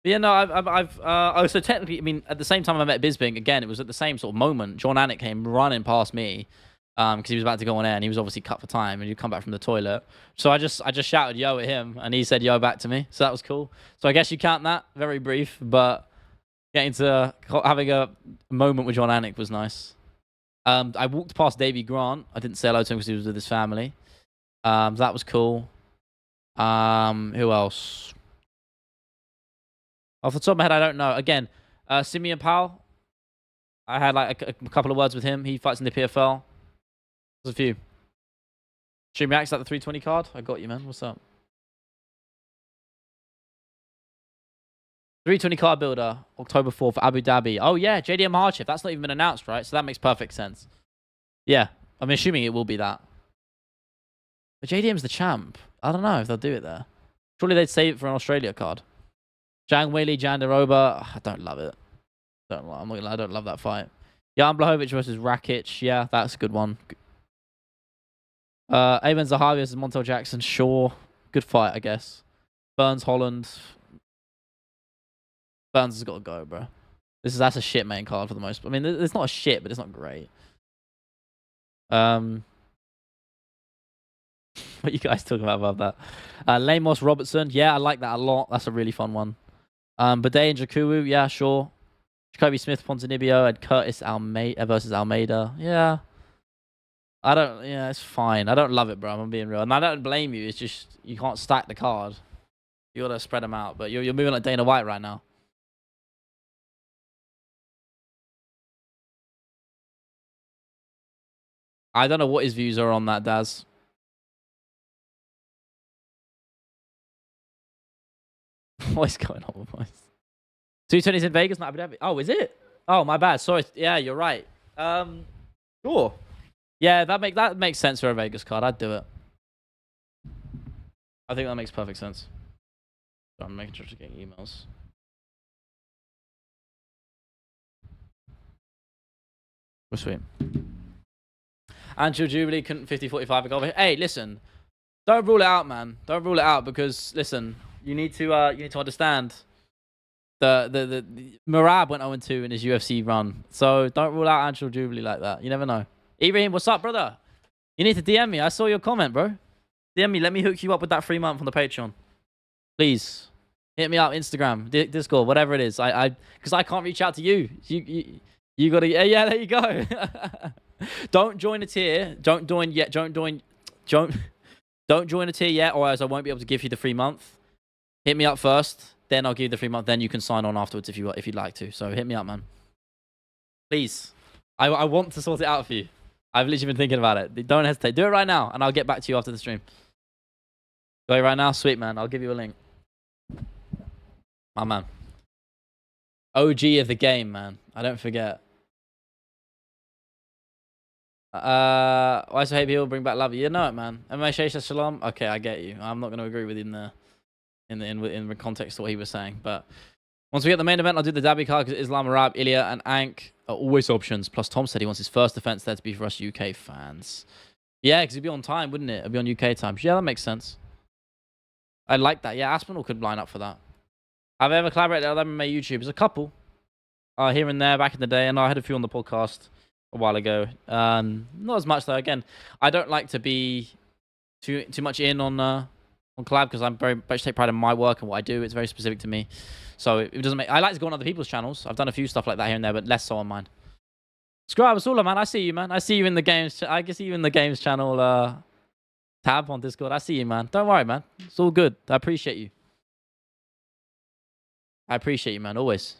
But yeah, no, so technically, I mean, at the same time I met Bisping, again, it was at the same sort of moment. John Anik came running past me because he was about to go on air and he was obviously cut for time and he'd come back from the toilet. So I just shouted yo at him and he said yo back to me. So that was cool. So I guess you count that. Very brief, but getting to having a moment with John Anik was nice. I walked past Davey Grant. I didn't say hello to him because he was with his family. So that was cool. Who else? Off the top of my head, I don't know. Again, Simeon Powell. I had like a couple of words with him. He fights in the PFL. There's a few. Stream reacts at the 320 card. I got you, man. What's up? 320 card builder, October 4th, Abu Dhabi. Oh, yeah, JDM hardship. That's not even been announced, right? So that makes perfect sense. Yeah, I'm assuming it will be that. But JDM's the champ. I don't know if they'll do it there. Surely they'd save it for an Australia card. Jang Weili, Jandaroba. I don't love it. I don't love that fight. Jan Blachowicz versus Rakic. Yeah, that's a good one. Aben Zahavi versus Montel Jackson. Sure. Good fight, I guess. Burns, Holland. Burns has got to go, bro. That's a shit main card for the most. I mean, it's not a shit, but it's not great. What are you guys talking about that? Lamos Robertson. Yeah, I like that a lot. That's a really fun one. Bidet and Jakuwu. Yeah, sure. Jacoby Smith, Ponzinibbio, and Curtis Almeida versus Almeida. Yeah. Yeah, it's fine. I don't love it, bro. I'm being real. And I don't blame you. It's just, you can't stack the card. You gotta spread them out. But you're moving like Dana White right now. I don't know what his views are on that, Daz. What is going on with boys? 220's in Vegas, not Abu Dhabi. Oh, is it? Oh, my bad. Sorry. Yeah, you're right. Sure. Yeah, that makes sense for a Vegas card. I'd do it. I think that makes perfect sense. So I'm making sure to get emails. We're sweet. Angel Jubilee couldn't 50-45 ago. Hey, listen. Don't rule it out, man. Don't rule it out because listen, you need to understand the Merab went 0-2 in his UFC run. So don't rule out Angel Jubilee like that. You never know. Ibrahim, what's up, brother? You need to DM me. I saw your comment, bro. DM me. Let me hook you up with that free month on the Patreon. Please. Hit me up, Instagram, Discord, whatever it is. Because I can't reach out to you. You gotta, yeah, there you go. Don't join a tier. Don't join yet. Don't join a tier yet, or else I won't be able to give you the free month. Hit me up first, then I'll give you the free month. Then you can sign on afterwards if you'd like to. So hit me up, man. Please. I want to sort it out for you. I've literally been thinking about it. Don't hesitate. Do it right now, and I'll get back to you after the stream. Go right now, sweet man. I'll give you a link. My man. OG of the game, man. I don't forget. Why so hate people bring back love? You know it, man. MMA Sheikh Shalom. Okay, I get you. I'm not going to agree with him there in the context of what he was saying. But once we get the main event, I'll do the Dhabi card because Islam Arab, Ilya, and Ank are always options. Plus, Tom said he wants his first defense there to be for us UK fans. Yeah, because it'd be on time, wouldn't it? It'd be on UK time. Yeah, that makes sense. I like that. Yeah, Aspinall could line up for that. Have I ever collaborated with MMA YouTubers? A couple. Here and there back in the day, and I had a few on the podcast a while ago. Not as much though. Again, I don't like to be too much in on collab because I'm very much take pride in my work and what I do. It's very specific to me, so it doesn't make. I like to go on other people's channels. I've done a few stuff like that here and there, but less so on mine. Subscribe, Asula, man. I see you, man. I see you in the games. I can see you in the games channel tab on Discord. I see you, man. Don't worry, man. It's all good. I appreciate you. I appreciate you, man. Always.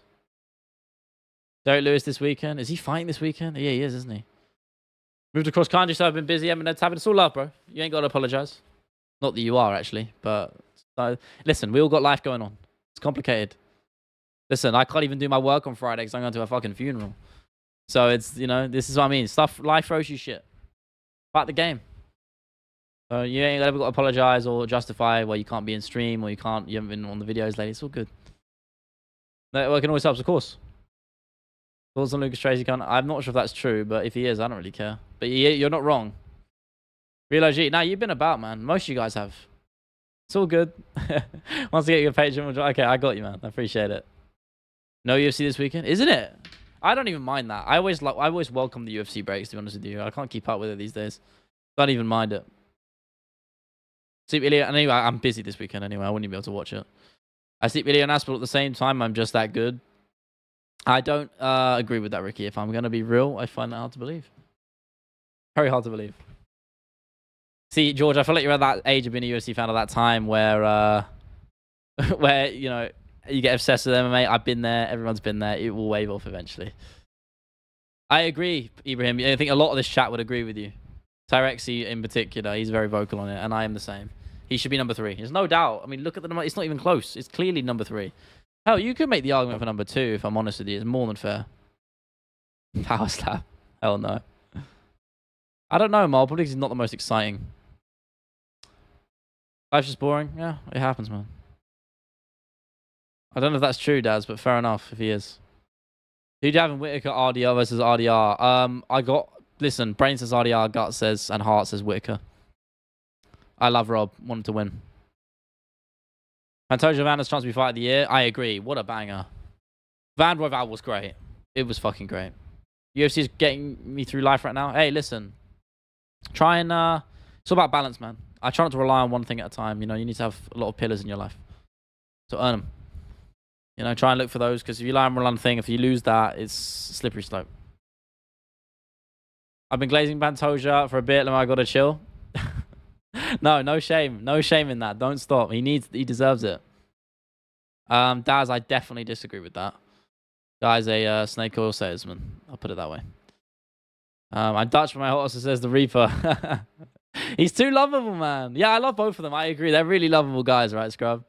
Derek Lewis this weekend. Is he fighting this weekend? Yeah, he is, isn't he? Moved across country, so I've been busy. It's all love, bro. You ain't got to apologize. Not that you are, actually. But listen, we all got life going on. It's complicated. Listen, I can't even do my work on Friday because I'm going to a fucking funeral. So it's, this is what I mean. Life throws you shit. Part the game. So you ain't ever got to apologize or justify why you can't be in stream or you haven't been on the videos lately. It's all good. Networking always helps, of course. Thoughts on Lucas Tracy? I'm not sure if that's true, but if he is, I don't really care. But you're not wrong. Real OG. Now, you've been about, man. Most of you guys have. It's all good. Once I get your page, okay, I got you, man. I appreciate it. No UFC this weekend? Isn't it? I don't even mind that. I always welcome the UFC breaks, to be honest with you. I can't keep up with it these days. Don't even mind it. Sleep Ilya. Anyway, I'm busy this weekend anyway. I wouldn't even be able to watch it. I sleep Ilya and Aspinall at the same time. I'm just that good. I don't agree with that, Ricky. If I'm going to be real, I find that hard to believe. Very hard to believe. See, George, I feel like you're at that age of being a UFC fan at that time where, you get obsessed with MMA. I've been there. Everyone's been there. It will wave off eventually. I agree, Ibrahim. I think a lot of this chat would agree with you. Tyrexi in particular, he's very vocal on it, and I am the same. He should be number 3. There's no doubt. I mean, look at the number. It's not even close. It's clearly number 3. Hell, you could make the argument for number 2, if I'm honest with you. It's more than fair. Power slap. Hell no. I don't know, Mal. Probably 'cause he's not the most exciting. Life's just boring. Yeah, it happens, man. I don't know if that's true, Daz, but fair enough if he is. Who'd you have in Whittaker, RDR versus RDR? I got... Listen, Brain says RDR, Gut says, and Heart says Whittaker. I love Rob. Wanted to win. Pantoja Vander's chance to be fight of the year. I agree. What a banger. Van Royval was great. It was fucking great. UFC is getting me through life right now. Hey, listen. Try and... it's all about balance, man. I try not to rely on one thing at a time. You know, you need to have a lot of pillars in your life to earn them. You know, try and look for those, because if you rely on one thing, if you lose that, it's a slippery slope. I've been glazing Pantoja for a bit, and I got to chill. No shame. No shame in that. Don't stop. He deserves it. Daz, I definitely disagree with that. Guy's a snake oil salesman. I'll put it that way. I'm Dutch, but my horse says the Reaper. He's too lovable, man. Yeah, I love both of them. I agree. They're really lovable guys, right, Scrub?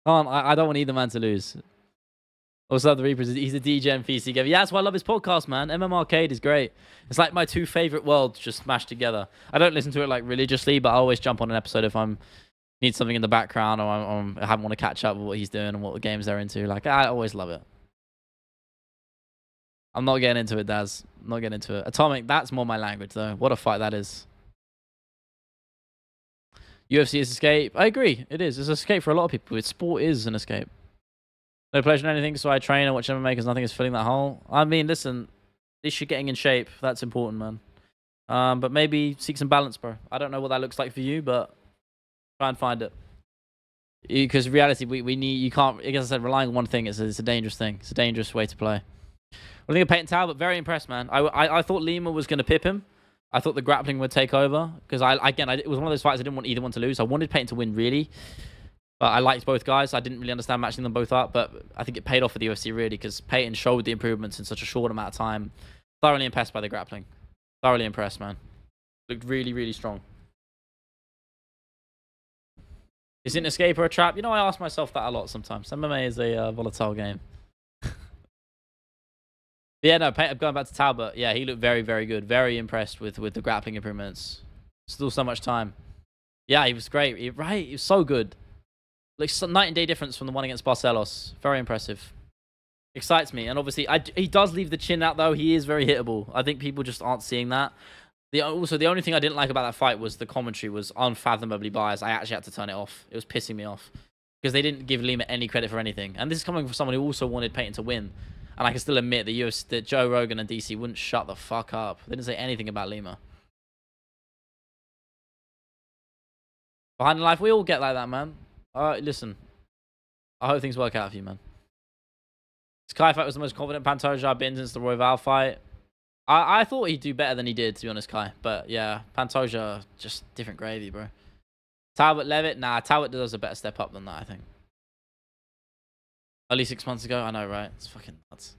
I don't want either man to lose. Also, the Reaper, he's a DJ and PC giver. Yeah, that's why I love his podcast, man. MM Arcade is great. It's like my 2 favorite worlds just smashed together. I don't listen to it like religiously, but I always jump on an episode if I need something in the background, or I haven't want to catch up with what he's doing and what the games they're into. Like, I always love it. I'm not getting into it, Daz. I'm not getting into it. Atomic, that's more my language, though. What a fight that is. UFC is escape. I agree. It is. It's an escape for a lot of people. Sport is an escape. No pleasure in anything, so I train and watch MMA because nothing is filling that hole. I mean, listen, at least you're getting in shape. That's important, man. But maybe seek some balance, bro. I don't know what that looks like for you, but try and find it. Because reality, we need, you can't, like I said, relying on one thing is a dangerous thing. It's a dangerous way to play. I think of Peyton Talbot, very impressed, man. I thought Lima was going to pip him. I thought the grappling would take over. Because, it was one of those fights I didn't want either one to lose. I wanted Peyton to win, really. But I liked both guys. I didn't really understand matching them both up. But I think it paid off for the UFC, really. Because Peyton showed the improvements in such a short amount of time. Thoroughly impressed by the grappling. Thoroughly impressed, man. Looked really, really strong. Is it an escape or a trap? You know, I ask myself that a lot sometimes. MMA is a volatile game. Yeah, no, going back to Talbot, yeah, he looked very, very good. Very impressed with the grappling improvements. Still so much time. Yeah, he was great. He was so good. Like, night and day difference from the one against Barcelos. Very impressive. Excites me. And obviously, he does leave the chin out, though. He is very hittable. I think people just aren't seeing that. Also, the only thing I didn't like about that fight was the commentary was unfathomably biased. I actually had to turn it off. It was pissing me off. Because they didn't give Lima any credit for anything. And this is coming from someone who also wanted Peyton to win. And I can still admit that Joe Rogan and DC wouldn't shut the fuck up. They didn't say anything about Lima. Behind the life, we all get like that, man. Listen. I hope things work out for you, man. Sky fight was the most confident Pantoja I've been since the Royval fight. I thought he'd do better than he did, to be honest, Kai. But yeah, Pantoja, just different gravy, bro. Talbot Levitt? Nah, Talbot does a better step up than that, I think. Only 6 months ago? I know, right? It's fucking nuts.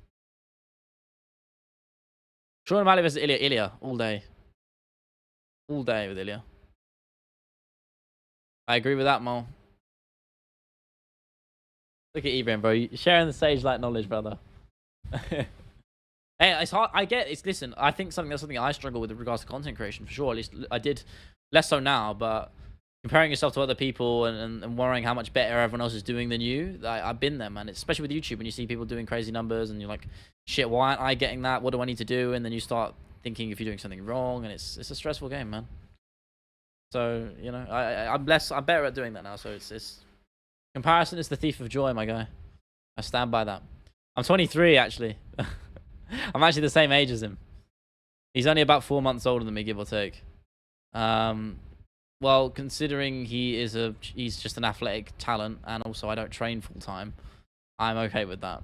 Sean O'Malley versus Ilya. Ilya, all day. All day with Ilya. I agree with that, Mo. Look at Ibrahim, bro. You're sharing the sage-like knowledge, brother. Hey, it's hard. I get it. Listen, I think that's something I struggle with regards to content creation, for sure. At least I did. Less so now, but comparing yourself to other people and worrying how much better everyone else is doing than you, I've been there, man. Especially with YouTube, when you see people doing crazy numbers and you're like, shit, why aren't I getting that? What do I need to do? And then you start thinking if you're doing something wrong, and it's a stressful game, man. So, you know, I'm better at doing that now. So it's comparison is the thief of joy, my guy. I stand by that. I'm 23, actually. I'm actually the same age as him. He's only about 4 months older than me, give or take. Well, considering he's just an athletic talent, and also I don't train full time, I'm okay with that.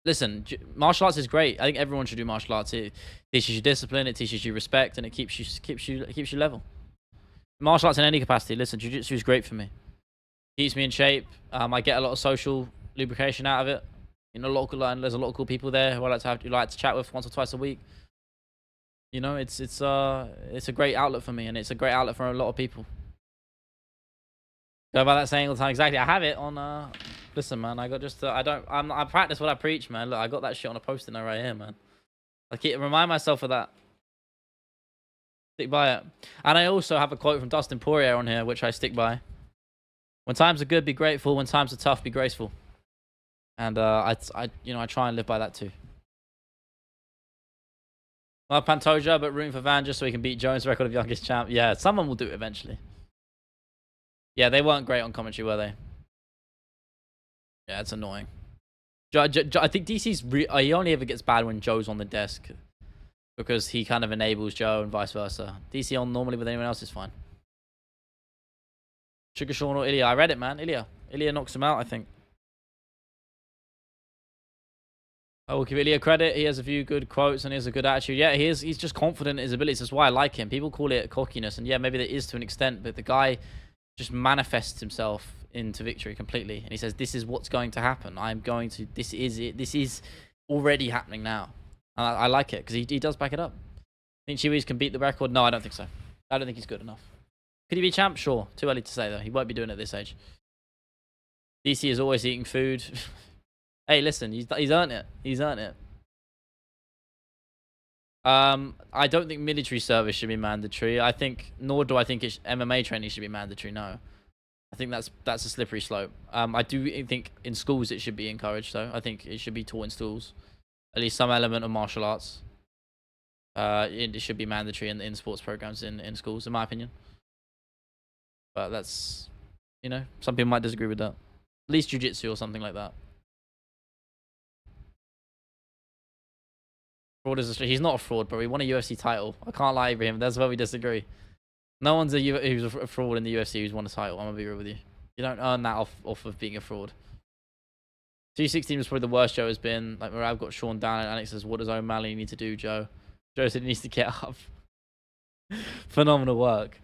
Listen, martial arts is great. I think everyone should do martial arts. It teaches you discipline, it teaches you respect, and it keeps you level. Martial arts in any capacity. Listen, jiu-jitsu is great for me. Keeps me in shape. I get a lot of social lubrication out of it. You know, there's a lot of cool people there who I like to chat with once or twice a week. You know, it's a great outlet for me, and it's a great outlet for a lot of people. Go by that saying all the time. Exactly. I have it on. Listen, man. I got just. I practice what I preach, man. Look, I got that shit on a post-it note right here, man. I keep remind myself of that. Stick by it. And I also have a quote from Dustin Poirier on here, which I stick by. When times are good, be grateful. When times are tough, be graceful. And I try and live by that too. Love Pantoja, but rooting for Van just so he can beat Jones' record of youngest champ. Yeah, someone will do it eventually. Yeah, they weren't great on commentary, were they? Yeah, it's annoying. I think DC's he only ever gets bad when Joe's on the desk because he kind of enables Joe and vice versa. DC on normally with anyone else is fine. Sugar Sean or Ilya? I read it, man. Ilya knocks him out, I think. I will give Ilya credit. He has a few good quotes and he has a good attitude. Yeah, he is. He's just confident in his abilities. That's why I like him. People call it cockiness, and yeah, maybe there is to an extent, but the guy just manifests himself into victory completely, and he says, "This is what's going to happen. I'm going to. This is it. This is already happening now." And I like it because he does back it up. Think Chewies can beat the record? No, I don't think so. I don't think he's good enough. Could he be champ? Sure. Too early to say though. He won't be doing it at this age. DC is always eating food. Hey, listen, he's earned it. He's earned it. I don't think military service should be mandatory. Nor do I think MMA training should be mandatory. No, I think that's a slippery slope. I do think in schools it should be encouraged though. I think it should be taught in schools, at least some element of martial arts. It should be mandatory in sports programs in schools, in my opinion. But that's, some people might disagree with that. At least jiu-jitsu or something like that. Fraud he's not a fraud, bro. He won a UFC title. I can't lie for him. That's where we disagree. No one's who's a fraud in the UFC who's won a title. I'm gonna be real with you. You don't earn that off of being a fraud. 216 was probably the worst Joe has been. Like, I've got Sean down and Alex says, "What does O'Malley need to do, Joe?" Joe said he needs to get up. Phenomenal work.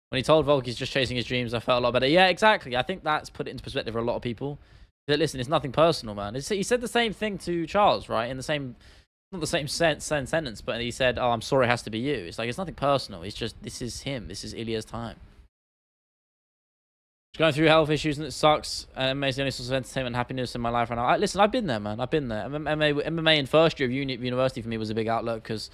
When he told Volk he's just chasing his dreams, I felt a lot better. Yeah, exactly. I think that's put it into perspective for a lot of people. Listen, it's nothing personal, man. He said the same thing to Charles, right? In the same, not the same sentence, but he said, "Oh, I'm sorry, it has to be you." It's like, it's nothing personal. It's just, this is him. This is Ilya's time. Just going through health issues and it sucks. MMA is the only source of entertainment and happiness in my life right now. Listen, I've been there, man. I've been there. MMA in first year of university for me was a big outlet because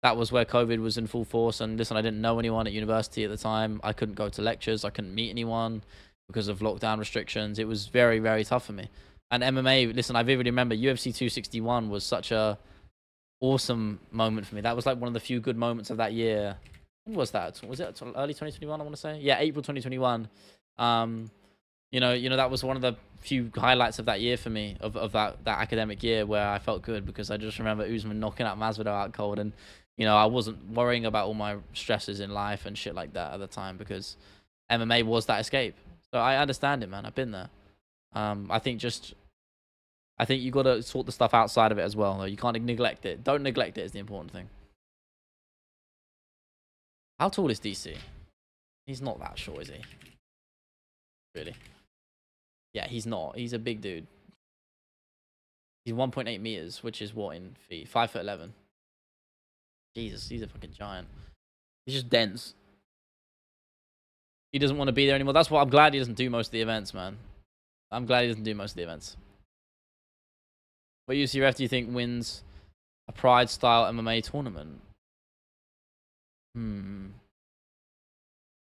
that was where COVID was in full force. And listen, I didn't know anyone at university at the time. I couldn't go to lectures. I couldn't meet anyone because of lockdown restrictions. It was very, very tough for me. And MMA, listen, I vividly remember UFC 261 was such a awesome moment for me. That was like one of the few good moments of that year. When was that? Was it early 2021, I want to say? Yeah, April 2021. That was one of the few highlights of that year for me, of that academic year, where I felt good because I just remember Usman knocking out Masvidal out cold, and I wasn't worrying about all my stresses in life and shit like that at the time because MMA was that escape. So I understand it, man. I've been there. I think you got to sort the stuff outside of it as well. Though. You can't neglect it. Don't neglect it is the important thing. How tall is DC? He's not that short, is he? Really? Yeah, he's not. He's a big dude. He's 1.8 meters, which is what in feet? 5'11". Jesus, he's a fucking giant. He's just dense. He doesn't want to be there anymore. That's what I'm glad he doesn't do most of the events, man. I'm glad he doesn't do most of the events. What UFC ref do you think wins a Pride-style MMA tournament?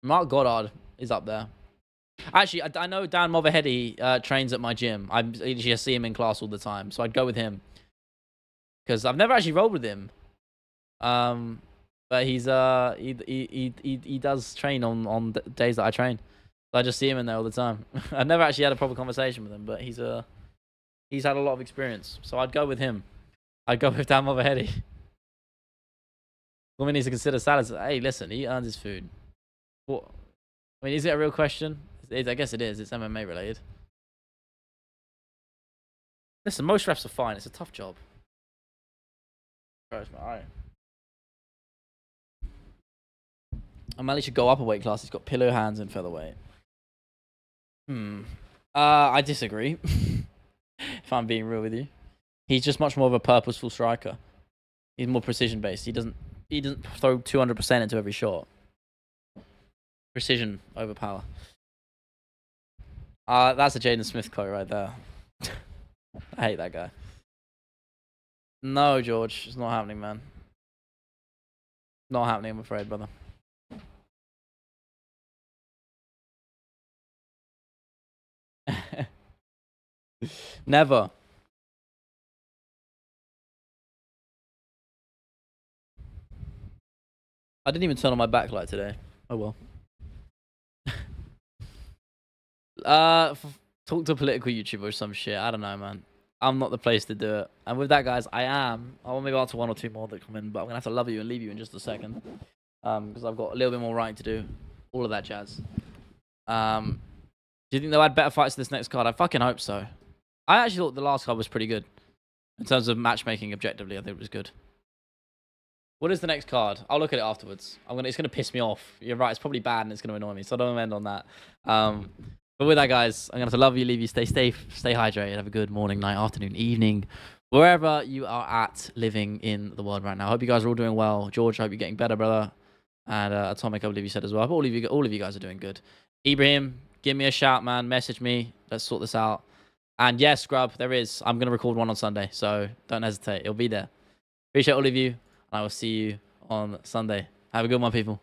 Mark Goddard is up there. Actually, I know Dan Moverheady trains at my gym. I just see him in class all the time, so I'd go with him. Because I've never actually rolled with him. But he's he does train on days that I train. So I just see him in there all the time. I've never actually had a proper conversation with him, but he's had a lot of experience. So I'd go with him. I'd go with Dan Moverheady. Woman needs to consider salads. Hey, listen, he earns his food. What? I mean, is it a real question? I guess it is. It's MMA related. Listen, most refs are fine. It's a tough job. Gross, man. All right. O'Malley should go up a weight class. He's got pillow hands in featherweight. I disagree. If I'm being real with you, he's just much more of a purposeful striker. He's more precision based. He doesn't throw 200% into every shot. Precision over power. That's a Jaden Smith quote right there. I hate that guy. No, George. It's not happening, man. Not happening, I'm afraid, brother. Never. I didn't even turn on my backlight today. Oh well. Talk to a political YouTuber or some shit. I don't know, man. I'm not the place to do it. And with that, guys, I will maybe answer one or two more that come in, but I'm gonna have to love you and leave you in just a second. Because I've got a little bit more writing to do. All of that jazz. Do you think they'll add better fights to this next card? I fucking hope so. I actually thought the last card was pretty good. In terms of matchmaking objectively, I think it was good. What is the next card? I'll look at it afterwards. It's gonna piss me off. You're right, it's probably bad and it's gonna annoy me, so I don't end on that. But with that, guys, I'm gonna have to love you, leave you, stay safe, stay hydrated, have a good morning, night, afternoon, evening, wherever you are at living in the world right now. I hope you guys are all doing well. George, I hope you're getting better, brother. And Atomic, I believe you said as well. I hope all of you guys are doing good. Ibrahim, give me a shout, man. Message me. Let's sort this out. And yes, Scrub, there is. I'm gonna record one on Sunday, so don't hesitate. It'll be there. Appreciate all of you. I will see you on Sunday. Have a good one, people.